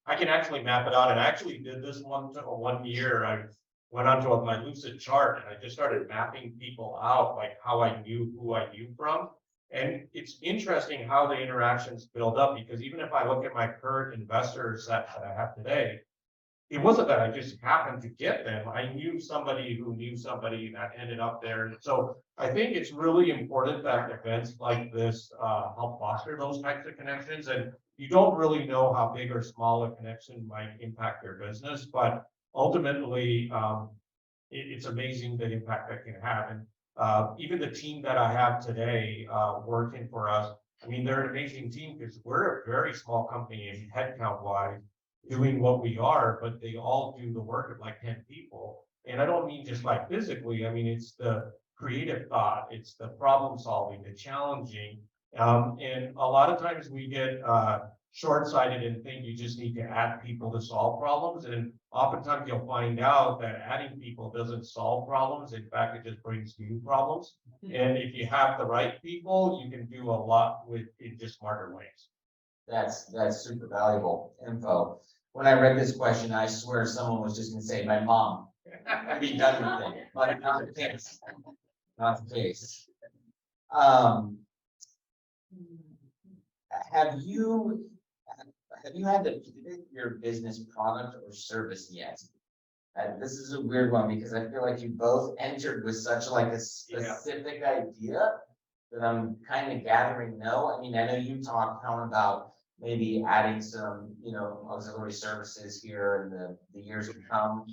I can actually map it out. And I actually did this one year. I went onto my Lucid chart and I just started mapping people out, like how I knew who I knew from. And it's interesting how the interactions build up, because even if I look at my current investor set that I have today, it wasn't that I just happened to get them. I knew somebody who knew somebody that ended up there. And so I think it's really important that events like this help foster those types of connections. And you don't really know how big or small a connection might impact your business, but ultimately, it's amazing the impact that can have. And even the team that I have today working for us, I mean, they're an amazing team because we're a very small company in headcount wise, doing what we are, but they all do the work of like 10 people. And I don't mean just like physically, I mean, it's the creative thought, it's the problem solving, the challenging. And a lot of times we get short-sighted and think you just need to add people to solve problems. And oftentimes you'll find out that adding people doesn't solve problems. In fact, it just brings new problems. And if you have the right people, you can do a lot in just smarter ways. That's super valuable info. When I read this question, I swear someone was just gonna say, my mom, I'd be done with it, but not the case. Not the case. Have you had to pivot your business product or service yet? And this is a weird one because I feel like you both entered with such like a specific idea that I'm kind of gathering no. I mean, I know you talked, Helen, about maybe adding some, auxiliary services here in the years to come.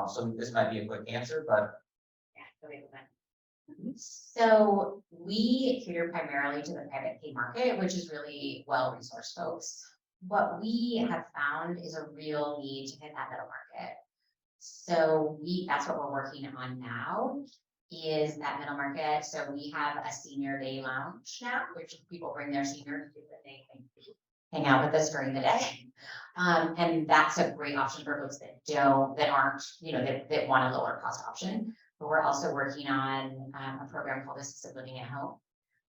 So this might be a quick answer, but. So we cater primarily to the private pay market, which is really well-resourced folks. What we have found is a real need to hit that middle market. So that's what we're working on now, is that middle market. So we have a senior day lounge now, which people bring their seniors so that they can hang out with us during the day. And that's a great option for folks that aren't, that want a lower cost option. But we're also working on a program called Assisted Living at Home,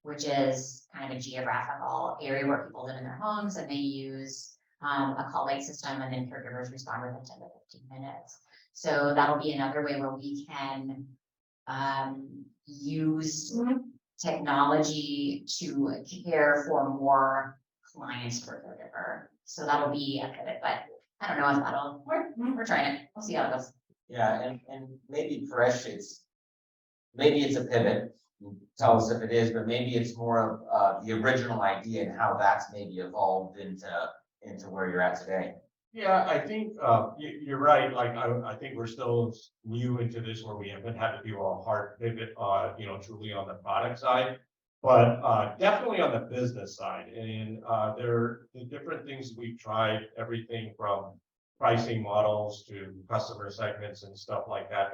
which is kind of a geographical area where people live in their homes and they use a call light system, and then caregivers respond within 10 to 15 minutes. So that'll be another way where we can use technology to care for more clients per caregiver. So that'll be a pivot, but I don't know if we're trying it. We'll see how it goes. Yeah, and maybe Paresh, maybe it's a pivot. Tell us if it is, but maybe it's more of the original idea and how that's maybe evolved into where you're at today. Yeah, I think you're right. Like I think we're still new into this, where we haven't had to do a hard pivot, truly on the product side, but definitely on the business side. And the different things we've tried, everything from pricing models to customer segments and stuff like that.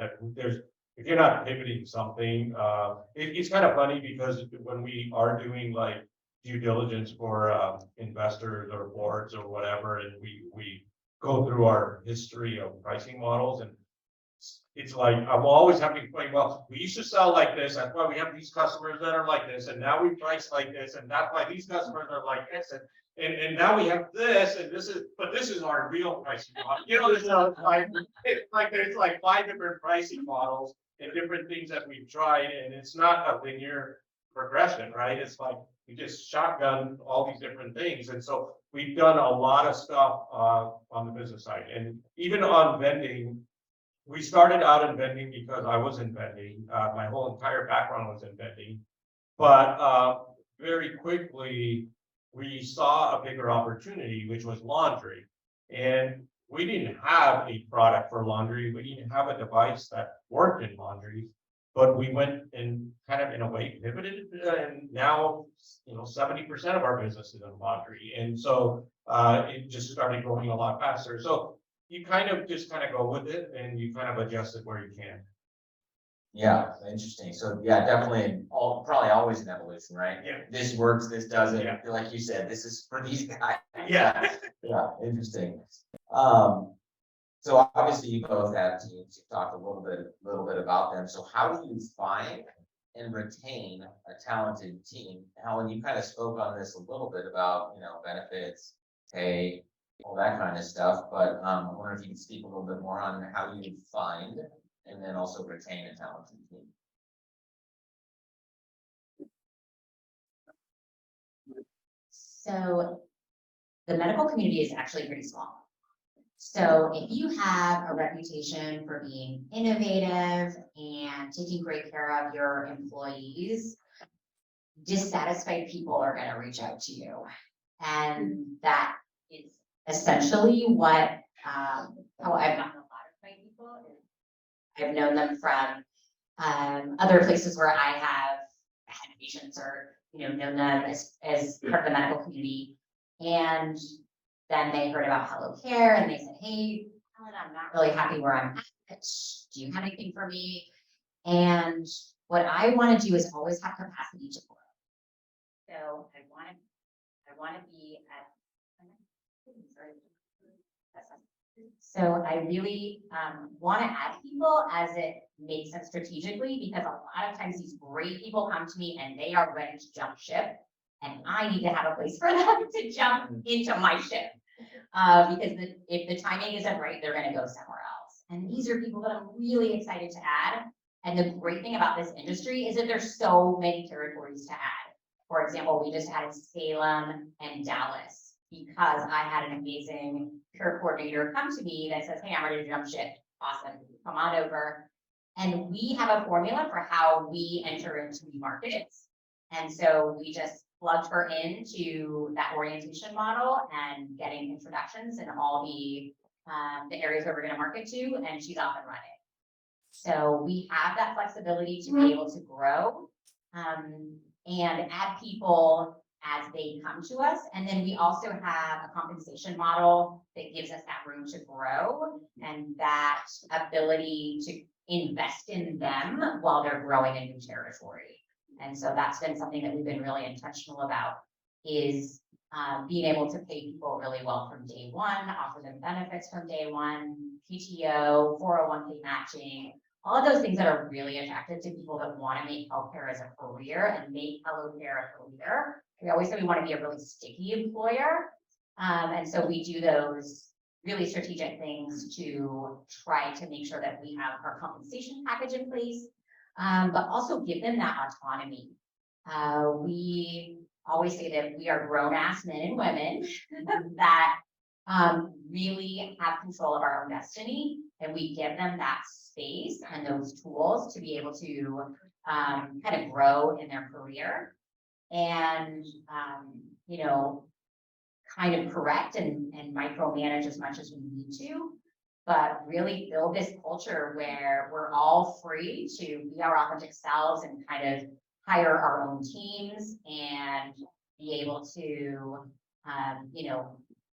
If you're not pivoting something, it's kind of funny because when we are doing like due diligence for investors or boards or whatever, and we go through our history of pricing models, and it's like I'm always having to explain, well, we used to sell like this, that's why we have these customers that are like this, and now we price like this, and that's why these customers are like this, and now we have this, and this is our real pricing model. There's like 5 different pricing models and different things that we've tried, and it's not a linear progression, right? It's like we just shotgun all these different things. And so we've done a lot of stuff, on the business side, and even on vending. We started out in vending because I was in vending, my whole entire background was in vending. But, very quickly, we saw a bigger opportunity, which was laundry. And we didn't have a product for laundry, we didn't have a device that worked in laundry. But we went and kind of in a way pivoted, and now, 70% of our business is in laundry. And so, it just started growing a lot faster. So you kind of go with it and you kind of adjust it where you can. Yeah, interesting. So yeah, definitely probably always an evolution, right? Yeah. This works, this doesn't. Yeah. Like you said, this is for these guys. Yeah. Yeah, interesting. So obviously you both have teams, you've talked a little bit about them. So how do you find and retain a talented team? Helen, you kind of spoke on this a little bit about, benefits, pay, all that kind of stuff, but I wonder if you could speak a little bit more on how you find and then also retain a talented team. So the medical community is actually pretty small. So if you have a reputation for being innovative and taking great care of your employees, dissatisfied people are going to reach out to you. And that is essentially what, how I've gotten a lot of my people. I've known them from other places where I have had patients or, known them as part of the medical community. And then they heard about HelloCare and they said, hey, Helen, I'm not really happy where I'm at. Do you have anything for me? And what I want to do is always have capacity to grow. So I want to be at, so I really want to add people as it makes sense strategically, because a lot of times these great people come to me and they are ready to jump ship. And I need to have a place for them to jump into my ship. Because if the timing isn't right, they're going to go somewhere else. And these are people that I'm really excited to add. And the great thing about this industry is that there's so many territories to add. For example, we just added Salem and Dallas because I had an amazing care coordinator come to me that says, hey, I'm ready to jump ship. Awesome. Come on over. And we have a formula for how we enter into new markets. And so we just plugged her into that orientation model and getting introductions in all the areas where we're going to market to, and she's off and running. So we have that flexibility to be able to grow and add people as they come to us. And then we also have a compensation model that gives us that room to grow and that ability to invest in them while they're growing a new territory. And so that's been something that we've been really intentional about, is being able to pay people really well from day one, offer them benefits from day one, PTO, 401k matching, all of those things that are really attractive to people that want to make healthcare as a career and make HelloCare a career. We always say we want to be a really sticky employer. And so we do those really strategic things to try to make sure that we have our compensation package in place, but also give them that autonomy. We always say that we are grown-ass men and women that really have control of our own destiny, and we give them that space and those tools to be able to kind of grow in their career and, kind of correct and micromanage as much as we need to, but really build this culture where we're all free to be our authentic selves and kind of hire our own teams and be able to,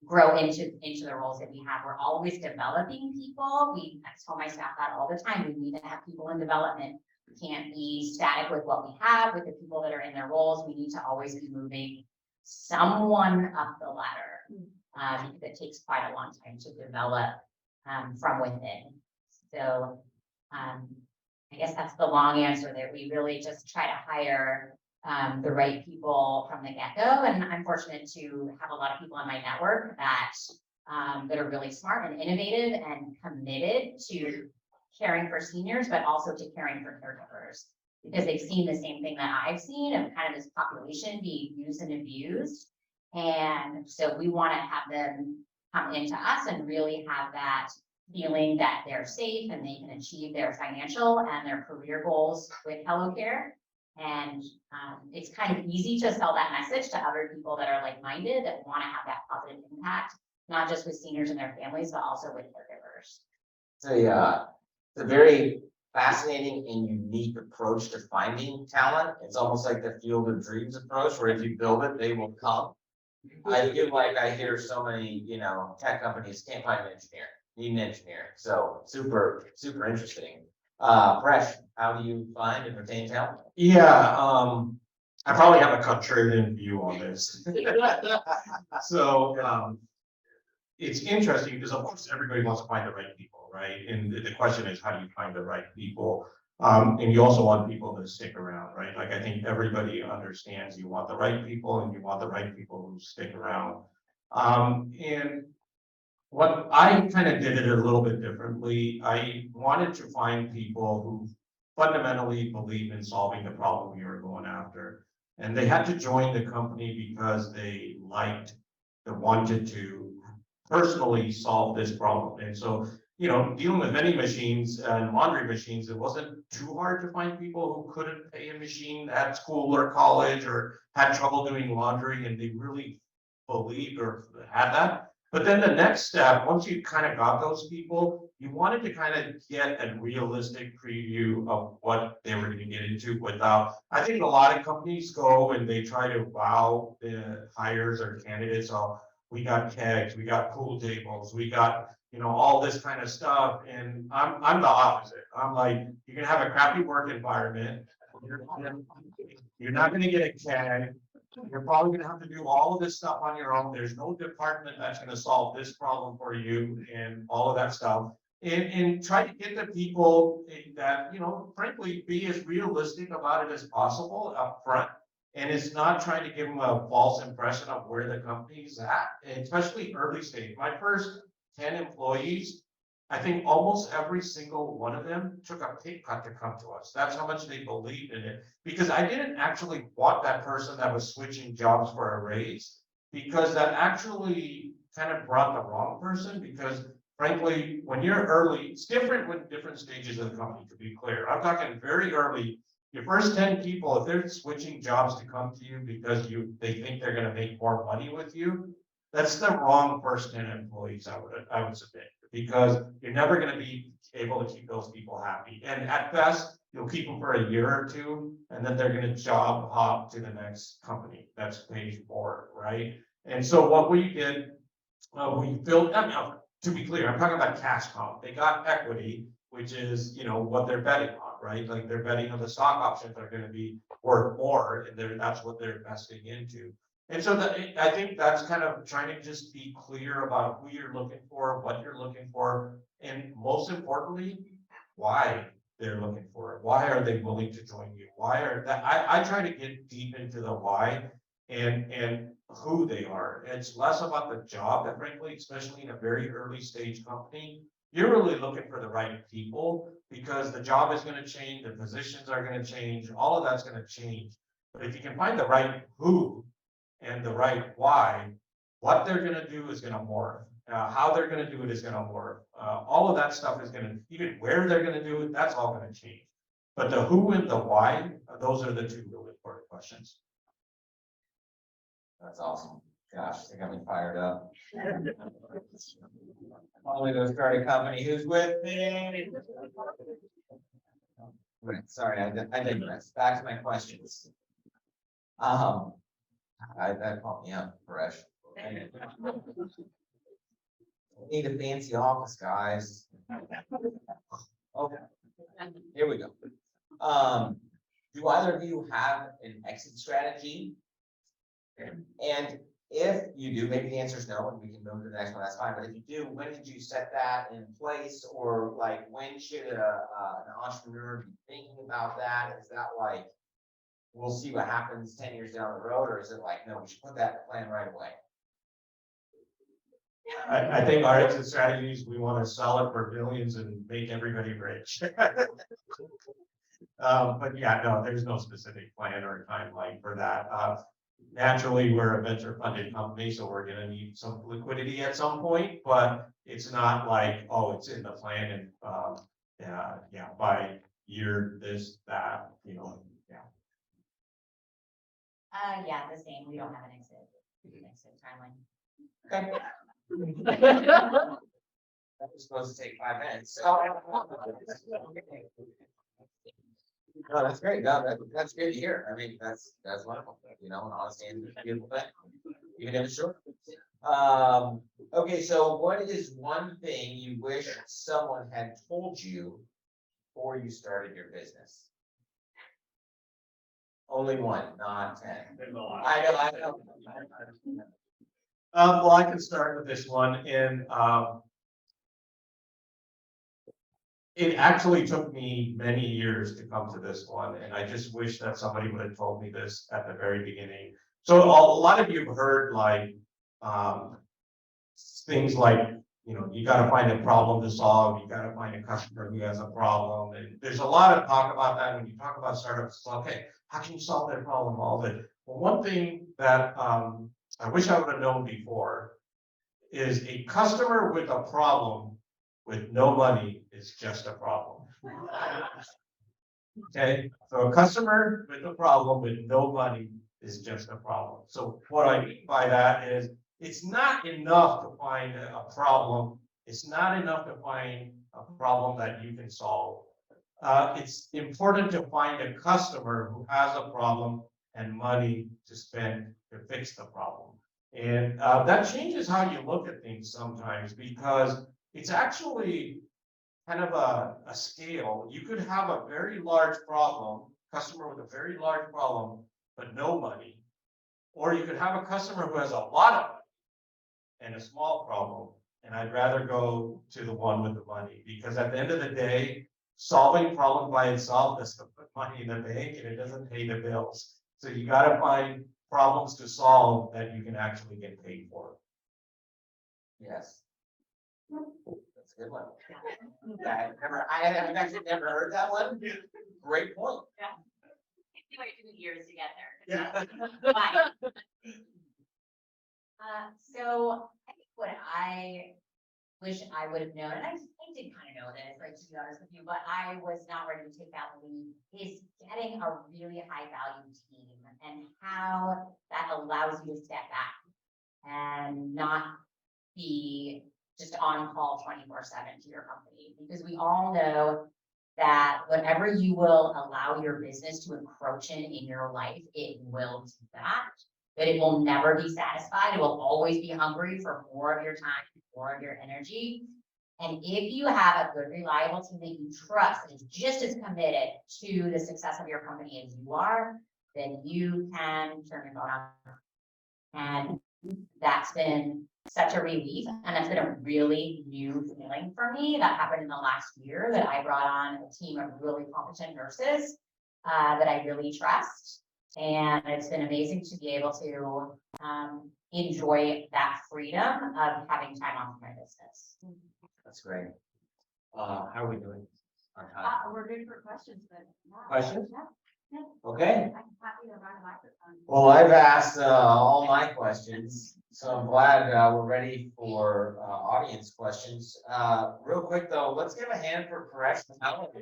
grow into the roles that we have. We're always developing people. I tell my staff that all the time. We need to have people in development. We can't be static with what we have, with the people that are in their roles. We need to always be moving someone up the ladder, because it takes quite a long time to develop from within. So I guess that's the long answer, that we really just try to hire the right people from the get-go. And I'm fortunate to have a lot of people in my network that are really smart and innovative and committed to caring for seniors, but also to caring for caregivers, because they've seen the same thing that I've seen of kind of this population being used and abused. And so we want to have them come into us and really have that feeling that they're safe and they can achieve their financial and their career goals with HelloCare. And it's kind of easy to sell that message to other people that are like-minded, that want to have that positive impact, not just with seniors and their families, but also with caregivers. It's a very fascinating and unique approach to finding talent. It's almost like the Field of Dreams approach, where if you build it, they will come. I feel like I hear so many, tech companies can't find an engineer, need an engineer. So super, super interesting. Paresh, how do you find and retain talent? Yeah, I probably have a contrarian view on this. So, it's interesting because of course everybody wants to find the right people, right? And the question is, how do you find the right people? And you also want people to stick around, right? Like I think everybody understands you want the right people and you want the right people who stick around. And what I kind of did it a little bit differently. I wanted to find people who fundamentally believe in solving the problem we were going after. And they had to join the company because they wanted to personally solve this problem. And so, dealing with vending machines and laundry machines, it wasn't too hard to find people who couldn't pay a machine at school or college or had trouble doing laundry, and they really believed or had that. But then the next step, once you kind of got those people, you wanted to kind of get a realistic preview of what they were going to get into without, I think a lot of companies go and they try to wow the hires or candidates. So we got kegs, we got pool tables, we got, all this kind of stuff. And I'm the opposite. I'm like, you're going to have a crappy work environment. You're not going to get a keg. You're probably going to have to do all of this stuff on your own. There's no department that's going to solve this problem for you and all of that stuff. And try to get the people that, frankly, be as realistic about it as possible up front. And it's not trying to give them a false impression of where the company's at, especially early stage. My first 10 employees, I think almost every single one of them took a pay cut to come to us. That's how much they believed in it. Because I didn't actually want that person that was switching jobs for a raise, because that actually kind of brought the wrong person. Because frankly, when you're early, it's different with different stages of the company, to be clear. I'm talking very early. Your first 10 people, if they're switching jobs to come to you because they think they're going to make more money with you, that's the wrong first 10 employees, I would submit, because you're never going to be able to keep those people happy. And at best, you'll keep them for a year or two, and then they're going to job hop to the next company that's paid for, right? And so what we did, we built, to be clear, I'm talking about cash comp. They got equity, which is, what they're betting on, right? Like they're betting on the stock options are going to be worth more, and that's what they're investing into. And so I think that's kind of trying to just be clear about who you're looking for, what you're looking for, and most importantly, why they're looking for it. Why are they willing to join you? I try to get deep into the why and who they are. It's less about the job, and frankly, especially in a very early stage company, you're really looking for the right people, because the job is going to change, the positions are going to change, all of that's going to change. But if you can find the right who and the right why, what they're going to do is going to morph. How they're going to do it is going to morph. All of that stuff is going to, even where they're going to do it, that's all going to change. But the who and the why, those are the two really important questions. That's awesome. Gosh, they got me fired up. Only to start a company. Who's with me? Right, sorry, I digress. Back to my questions. That caught me up, Paresh. I need a fancy office, guys. Okay, here we go. Do either of you have an exit strategy? And if you do, maybe the answer is no, and we can move to the next one, that's fine. But if you do, when did you set that in place? Or like, when should an entrepreneur be thinking about that? Is that like, we'll see what happens 10 years down the road? Or is it like, no, we should put that plan right away? I think our exit strategies, we want to sell it for billions and make everybody rich. But yeah, no, there's no specific plan or timeline for that. naturally, we're a venture funded company, so we're gonna need some liquidity at some point, but it's not like, oh, it's in the plan and, yeah, by year, this, that, you know, yeah. Yeah, the same. We don't have an exit timeline. That was supposed to take 5 minutes. No, that's great. No, that's good to hear. I mean, that's wonderful, you know, and honesty is a beautiful thing, even if it's short. Okay, so what is one thing you wish someone had told you before you started your business? Only one, not 10. I know. Well, I can start with this one, and, it actually took me many years to come to this one, and I just wish that somebody would have told me this at the very beginning. So a lot of you have heard like, things like, you know, you gotta find a problem to solve, you gotta find a customer who has a problem, and there's a lot of talk about that when you talk about startups. It's okay, how can you solve their problem, all of it? Well, one thing that, I wish I would have known before is a customer with a problem with no money is just a problem. Okay, so a customer with a problem with no money is just a problem. So what I mean by that is, it's not enough to find a problem. It's not enough to find a problem that you can solve. It's important to find a customer who has a problem and money to spend to fix the problem. And that changes how you look at things sometimes, because it's actually kind of a scale. You could have a very large problem, customer with a very large problem, but no money. Or you could have a customer who has a lot of money and a small problem. And I'd rather go to the one with the money, because at the end of the day, solving problem by itself doesn't put money in the bank and it doesn't pay the bills. So you gotta find problems to solve that you can actually get paid for. Yes. That's a good one. Yeah, I've actually never heard that one. Great point. It might do years to get there. Yeah. But, so I think what I wish I would have known, and I did kind of know this, like, to be honest with you, but I was not ready to take that lead, is getting a really high value team and how that allows you to step back and not be just on call 24/7 to your company, because we all know that whatever you will allow your business to encroach in your life, it will do that. But it will never be satisfied. It will always be hungry for more of your time, more of your energy. And if you have a good, reliable team that you trust and is just as committed to the success of your company as you are, then you can turn your phone on. And that's been such a relief, and that's been a really new feeling for me. That happened in the last year, that I brought on a team of really competent nurses that I really trust. And it's been amazing to be able to enjoy that freedom of having time off my business. That's great. How are we doing on time? We're good for questions, but. Questions? Yeah. Okay. I'm happy to run a microphone. Well, I've asked all my questions, so I'm glad we're ready for audience questions. Real quick though, let's give a hand for Paresh and Helen.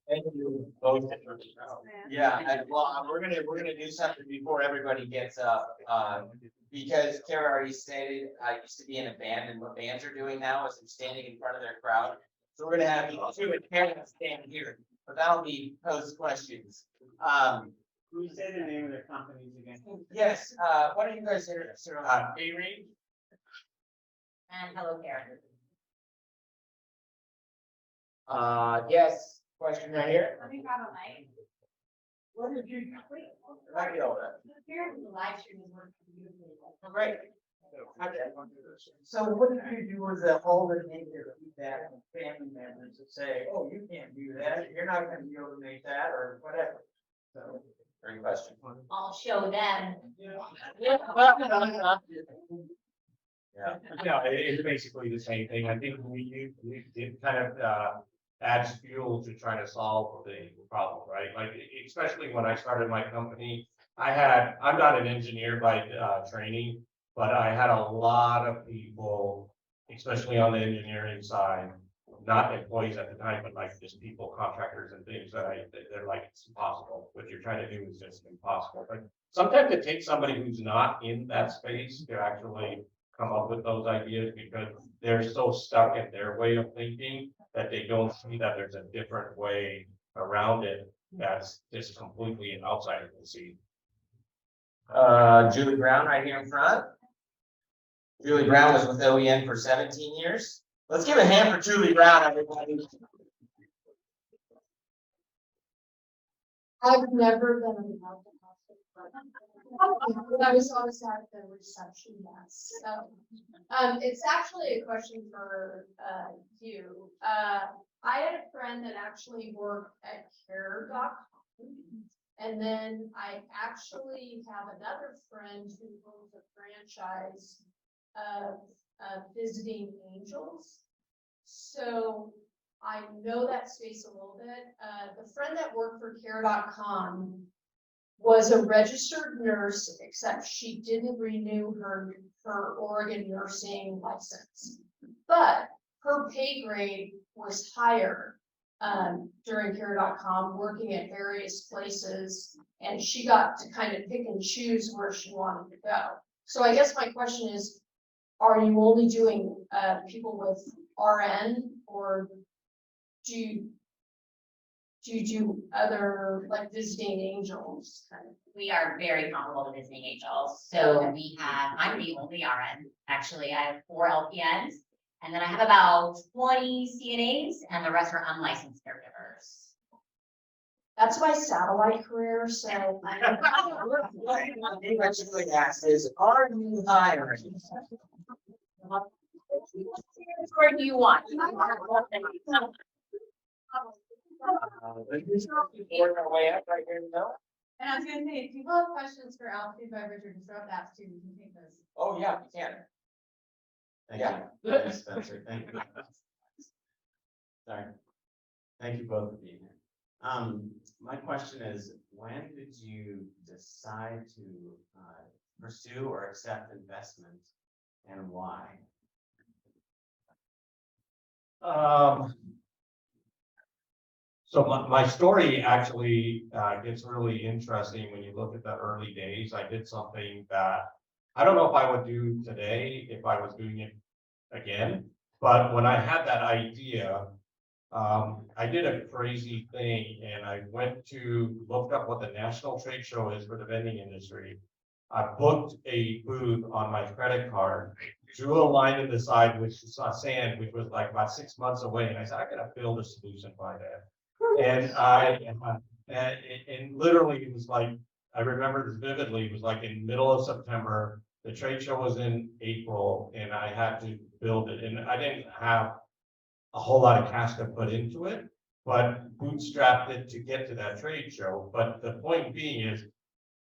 Thank you both. Yeah, and well, we're gonna do something before everybody gets up, because Kara already stated, I used to be in a band, and what bands are doing now is they're standing in front of their crowd. So we're gonna have you two and Kara stand here, but that'll be post questions. Can you say the name of their companies again? Yes, why don't you guys introduce PayRange? And HelloCare. Yes, question right here. Let me grab a mic. What did you? Right here, the live stream is working beautifully. Great. So what did you do as a whole to make your feedback from family members to say, oh, you can't do that, you're not gonna be able to make that, or whatever? So, great question. I'll show them. Yeah. Yeah, it's basically the same thing. I think it kind of, adds fuel to try to solve the problem, right? Like, especially when I started my company, I'm not an engineer by, training, but I had a lot of people, especially on the engineering side, not employees at the time, but like just people, contractors and things they're like, it's impossible. What you're trying to do is just impossible. But sometimes it takes somebody who's not in that space to actually come up with those ideas because they're so stuck in their way of thinking that they don't see that there's a different way around it that's just completely an outsider can see. Julie Brown right here in front. Julie Brown was with OEN for 17 years. Let's give a hand for Julie Brown, everybody. I've never been in the health department. I was always at the reception desk, so. It's actually a question for, you. I had a friend that actually worked at care.com. And then I actually have another friend who owns a franchise of Visiting Angels. So I know that space a little bit. The friend that worked for care.com was a registered nurse, except she didn't renew her Oregon nursing license. But her pay grade was higher during care.com, working at various places, and she got to kind of pick and choose where she wanted to go. So I guess my question is, are you only doing people with RN, or do you do other, like, visiting angels kind of? We are very comparable to Visiting Angels. So I'm the only RN. Actually, I have 4 LPNs. And then I have about 20 CNAs, and the rest are unlicensed caregivers. That's my satellite career, so. What Julie asked is, are you hiring? Where do you want? Working our way up right here, no? And I was gonna say, if people have questions for altitude, beverage, or disrupt apps too, we can take those. Oh, yeah, you can. Thank Yeah. you. Thanks, Spencer. Thank you. Sorry. Thank you both for being here. My question is, when did you decide to pursue or accept investment, and why? So my story actually gets really interesting when you look at the early days. I did something that I don't know if I would do today if I was doing it again, but when I had that idea, I did a crazy thing, and I looked up what the national trade show is for the vending industry. I booked a booth on my credit card, drew a line in the side, which saw sand, which was like about 6 months away. And I said, I gotta build a solution by that. And literally it was like, I remember this vividly, it was like in middle of September, the trade show was in April, and I had to build it. And I didn't have a whole lot of cash to put into it, but bootstrapped it to get to that trade show. But the point being is,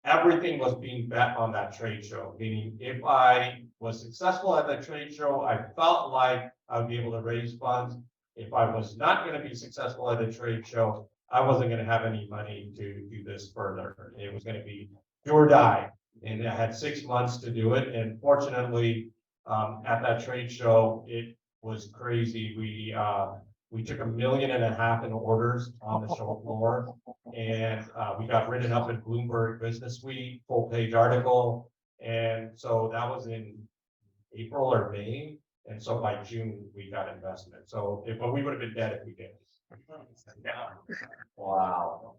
everything was being bet on that trade show, meaning if I was successful at that trade show, I felt like I would be able to raise funds. If I was not going to be successful at a trade show, I wasn't going to have any money to do this further. It was going to be do or die. And I had 6 months to do it. And fortunately, at that trade show, it was crazy. We took $1.5 million in orders on the show floor, and we got written up in Bloomberg Business Week, full page article. And so that was in April or May. And so by June, we got investment. So but we would have been dead if we didn't. Yeah. Wow.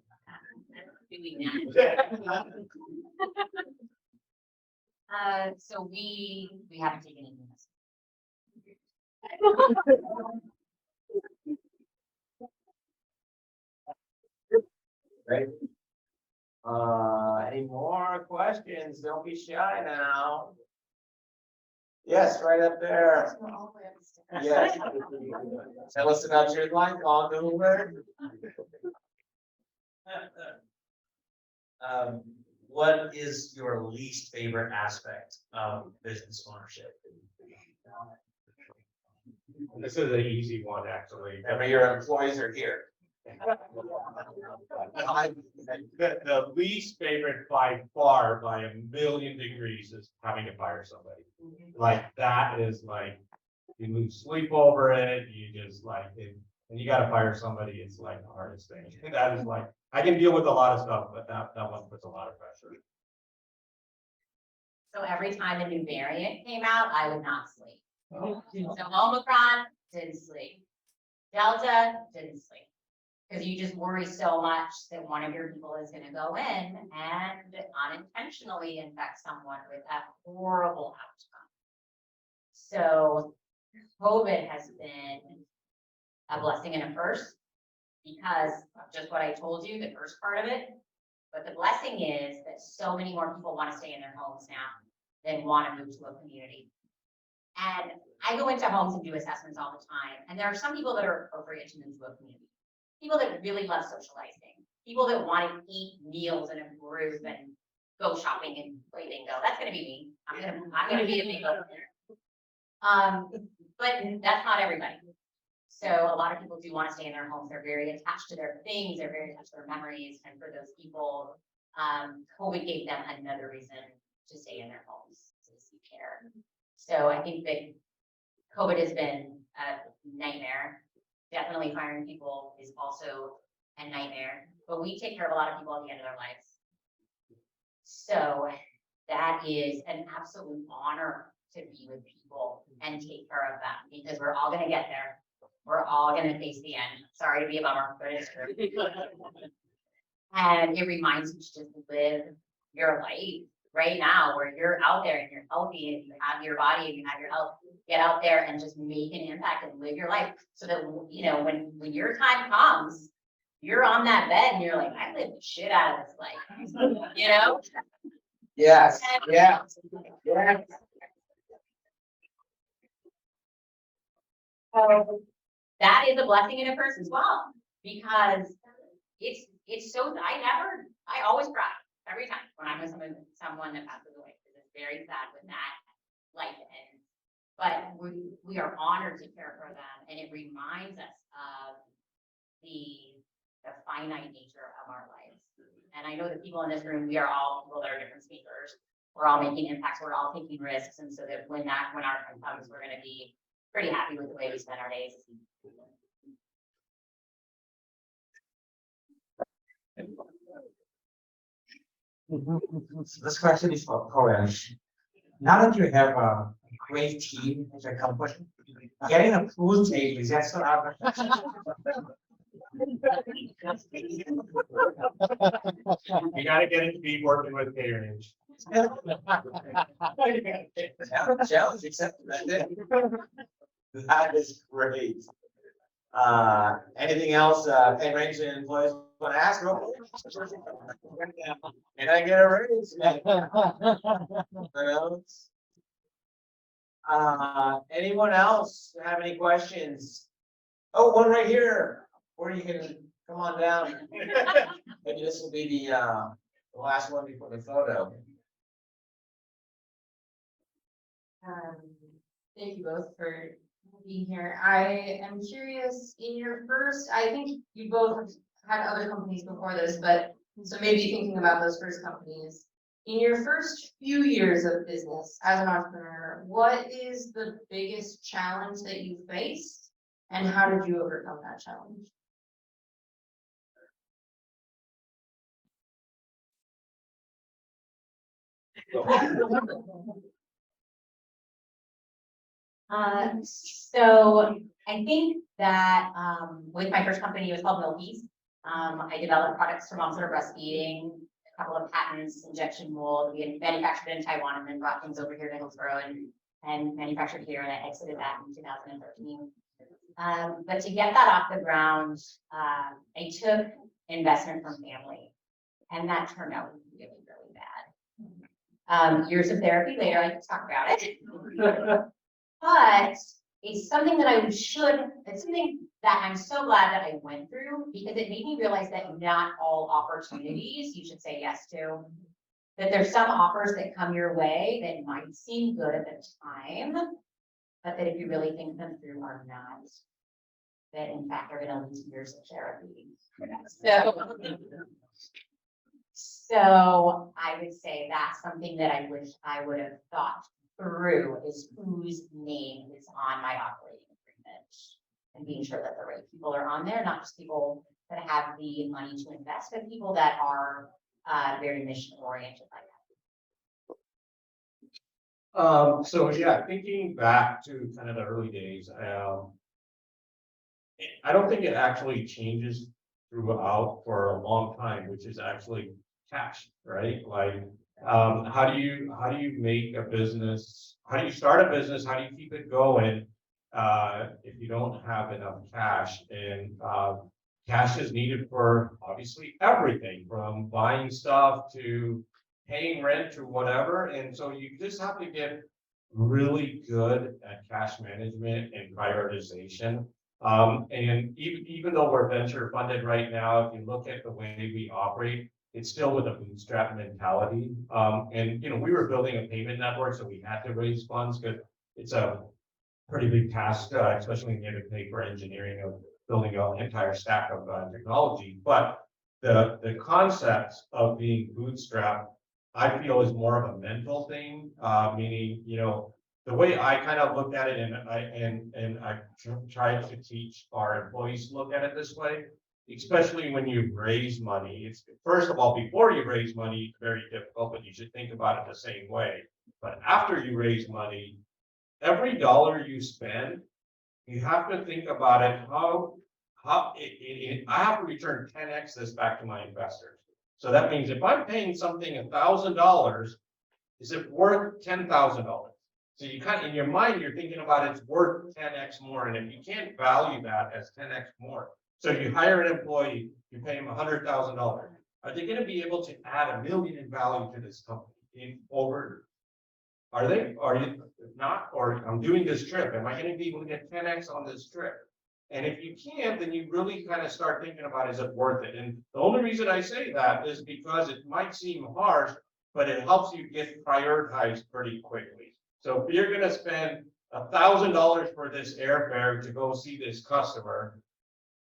So we haven't taken any investment. Great. Any more questions? Don't be shy now. Yes, right up there. Yes. Tell us about your life, all over. What is your least favorite aspect of business ownership? This is an easy one, actually. Remember, your employees are here. The least favorite by far, by a million degrees, is having to fire somebody. Like, that is like, you lose sleep over it, you just like, and you gotta fire somebody, it's like the hardest thing. That is like, I can deal with a lot of stuff, but that one puts a lot of pressure. So every time a new variant came out, I would not sleep. So Omicron, didn't sleep. Delta, didn't sleep. Because you just worry so much that one of your people is gonna go in and unintentionally infect someone with that horrible outcome. So COVID has been a blessing and a curse because of just what I told you, the first part of it. But the blessing is that so many more people want to stay in their homes now than want to move to a community. And I go into homes and do assessments all the time. And there are some people that are appropriate to move to a community. People that really love socializing. People that want to eat meals in a group and go shopping and play bingo. That's going to be me. I'm gonna be a bingo player. But that's not everybody. So a lot of people do want to stay in their homes. They're very attached to their things. They're very attached to their memories. And for those people, COVID gave them another reason to stay in their homes to seek care. So I think that COVID has been a nightmare. Definitely firing people is also a nightmare, but we take care of a lot of people at the end of their lives. So that is an absolute honor to be with people and take care of them because we're all going to get there. We're all going to face the end. Sorry to be a bummer, but it's true. And it reminds you to just live your life right now where you're out there and you're healthy and you have your body and you have your health. Get out there and just make an impact and live your life so that, you know, when your time comes, you're on that bed and you're like, I lived the shit out of this life, you know? Yes, yeah, yeah. So that is a blessing and a curse as well, because it's so, I always cry every time when I'm with someone that passes away, because it's very sad when that life ends. But we are honored to care for them, and it reminds us of the finite nature of our lives. And I know that people in this room, we are all people that are different speakers. We're all making impacts, we're all taking risks, and so that when our time comes, we're gonna be pretty happy with the way we spend our days. This question is for Paresh. Now that you have a great team as a company, getting a pool table, is that so hard? You gotta get it to be working with PayRange. Challenge accepted. That is great. Anything else, PayRange employees want to ask? Can I get a raise? Anyone else have any questions? Oh, one right here, or you can come on down. Maybe this will be the last one before the photo. Thank you both for being here. I am curious, in your first, I think you both have had other companies before this, but so maybe thinking about those first companies. In your first few years of business as an entrepreneur, what is the biggest challenge that you faced and how did you overcome that challenge? So I think that with my first company, it was called Milky's. I developed products for moms that are breastfeeding, a couple of patents, injection mold. We had manufactured in Taiwan and then brought things over here to Hillsborough and manufactured here, and I exited that in 2013. But to get that off the ground, I took investment from family, and that turned out really, really bad. Years of therapy later, I can talk about it. But it's something that it's something that I'm so glad that I went through, because it made me realize that not all opportunities you should say yes to. That there's some offers that come your way that might seem good at the time, but that if you really think them through are not, that in fact are gonna lead to years of therapy. So I would say that's something that I wish I would have thought through, is whose name is on my operating agreement. And being sure that the right people are on there, not just people that have the money to invest, but people that are very mission oriented like that. So yeah, thinking back to kind of the early days, I don't think it actually changes throughout for a long time, which is actually cash, right? Like, how do you make a business? How do you start a business? How do you keep it going? If you don't have enough cash, and cash is needed for obviously everything from buying stuff to paying rent or whatever. And so you just have to get really good at cash management and prioritization. And even though we're venture funded right now, if you look at the way we operate, it's still with a bootstrap mentality. And we were building a payment network, so we had to raise funds because it's a pretty big task, especially when you have to pay for engineering of building an entire stack of technology. But the concept of being bootstrapped, I feel, is more of a mental thing, meaning, the way I kind of looked at it, and I tried to teach our employees to look at it this way, especially when you raise money. It's, first of all, before you raise money, it's very difficult, but you should think about it the same way. But after you raise money, every dollar you spend, you have to think about it, I have to return 10x this back to my investors. So that means if I'm paying something $1,000, is it worth $10,000? So you kind of, in your mind, you're thinking about it's worth 10x more. And if you can't value that as 10x more, so you hire an employee, you pay him $100,000. Are they going to be able to add $1 million in value to this company Are you not? Or I'm doing this trip. Am I going to be able to get 10x on this trip? And if you can't, then you really kind of start thinking about, is it worth it? And the only reason I say that is because it might seem harsh, but it helps you get prioritized pretty quickly. So if you're going to spend $1,000 for this airfare to go see this customer,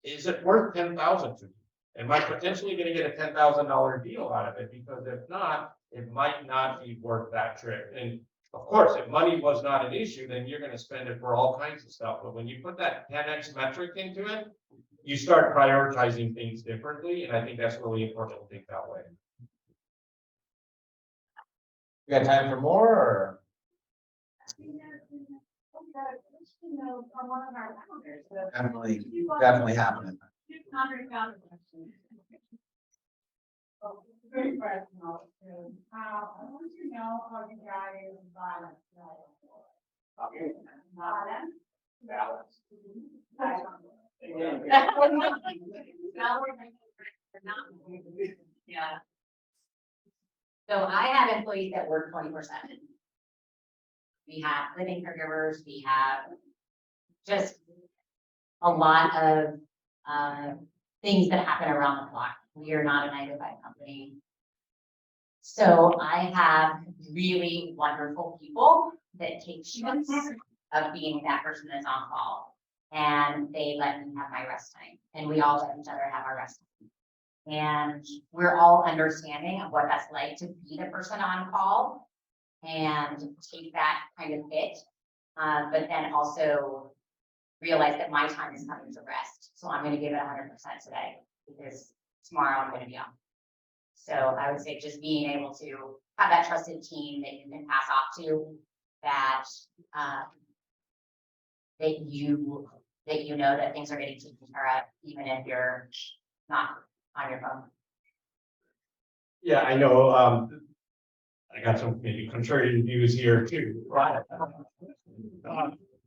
is it worth $10,000 to you? Am I potentially going to get a $10,000 deal out of it? Because if not, it might not be worth that trip. And of course, if money was not an issue, then you're going to spend it for all kinds of stuff. But when you put that 10x metric into it, you start prioritizing things differently. And I think that's really important to think that way. You got time for more, or? From one of our founders. Definitely happening. Very personal. I want to know how you guys balance. Yeah. So I have employees that work 24/7. We have living caregivers, we have just a lot of things that happen around the clock. We are not a 9-to-5 company. So I have really wonderful people that take shifts of being that person that's on call. And they let me have my rest time. And we all let each other have our rest time. And we're all understanding of what that's like to be the person on call and take that kind of hit. But then also realize that my time is coming to rest. So I'm going to give it 100% today because tomorrow I'm going to be on. So I would say just being able to have that trusted team that you can pass off to, that you know that things are getting taken care of, even if you're not on your phone. Yeah, I know. I got some maybe contrarian views here too. Right.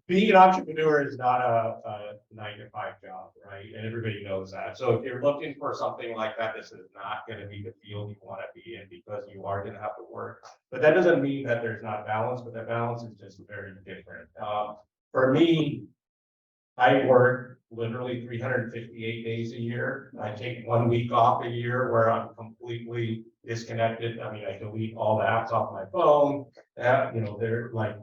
Being an entrepreneur is not a 9-to-5 job, right? And everybody knows that. So if you're looking for something like that, this is not going to be the field you want to be in, because you are going to have to work. But that doesn't mean that there's not balance, but that balance is just very different. For me, I work literally 358 days a year. I take 1 week off a year where I'm completely disconnected. I mean, I delete all the apps off my phone. They're like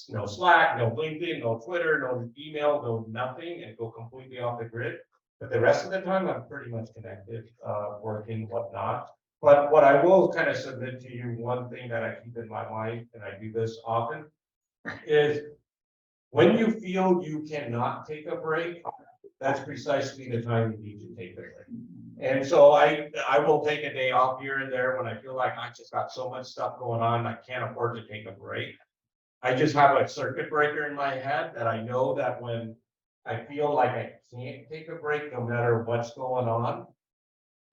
no Slack, no LinkedIn, no Twitter, no email, no nothing, and go completely off the grid. But the rest of the time, I'm pretty much connected, working, whatnot. But what I will kind of submit to you, one thing that I keep in my mind, and I do this often, is when you feel you cannot take a break, that's precisely the time you need to take a break. And so I will take a day off here and there when I feel like I just got so much stuff going on, I can't afford to take a break. I just have a circuit breaker in my head that I know that when I feel like I can't take a break, no matter what's going on,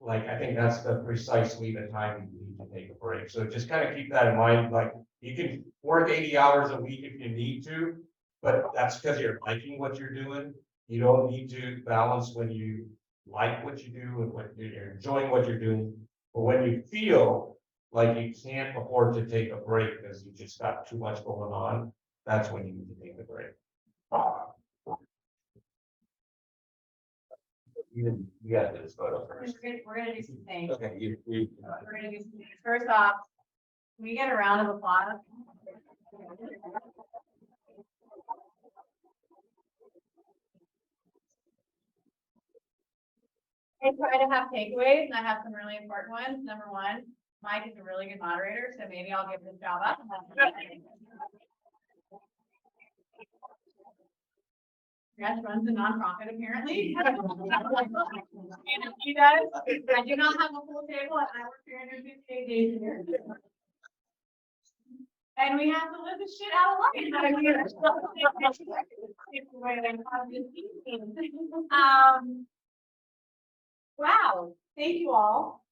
like, I think that's precisely the time you need to take a break. So just kind of keep that in mind, like, you can work 80 hours a week if you need to, but that's because you're liking what you're doing. You don't need to balance when you like what you do and when you're enjoying what you're doing. But when you feel like you can't afford to take a break because you just got too much going on, that's when you need to take a break. You got this photo first. We're gonna do some things. Okay, We're gonna do some things. First off, can we get a round of applause? I try to have takeaways, and I have some really important ones. Number one, Mike is a really good moderator, so maybe I'll give this job up. Yes, runs a nonprofit apparently. And if he does, I do not have a full table and I work 358 days a year. And we have to live the shit out of life. Wow, thank you all.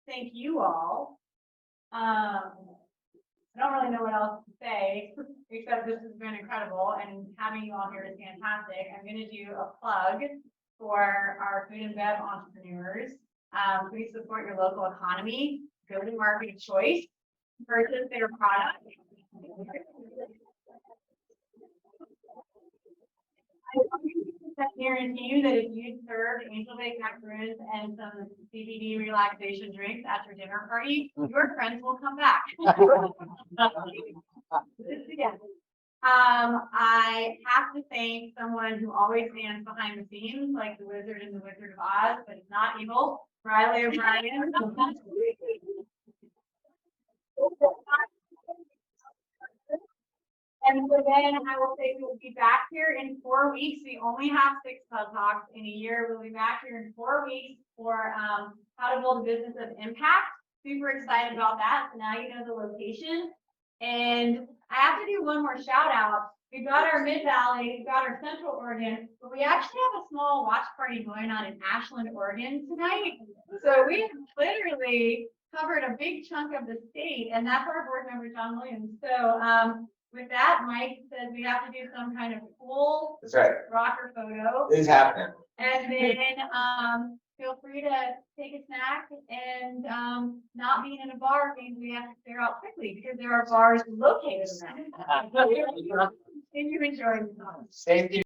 Thank you all. I don't really know what else to say, except this has been incredible and having you all here is fantastic. I'm going to do a plug for our food and bev entrepreneurs. Please support your local economy, go to market of choice, purchase their product. I guarantee you that if you serve angel baked macaroons and some CBD relaxation drinks at your dinner party, your friends will come back. I have to thank someone who always stands behind the scenes, like the Wizard in the Wizard of Oz, but it's not evil, Riley O'Brien. And so then I will say we'll be back here in 4 weeks. We only have 6 Pub Talks in a year. We'll be back here in 4 weeks for how to build a business of impact. Super excited about that. So now you know the location. And I have to do one more shout out. We've got our Mid-Valley, we've got our Central Oregon, but we actually have a small watch party going on in Ashland, Oregon tonight. So we literally covered a big chunk of the state, and that's our board member, John Williams. So with that, Mike says we have to do some kind of cool That's right. rocker photo. It's happening. And then feel free to take a snack, and not being in a bar means we have to clear out quickly because there are bars located around. And you enjoy the Thank you.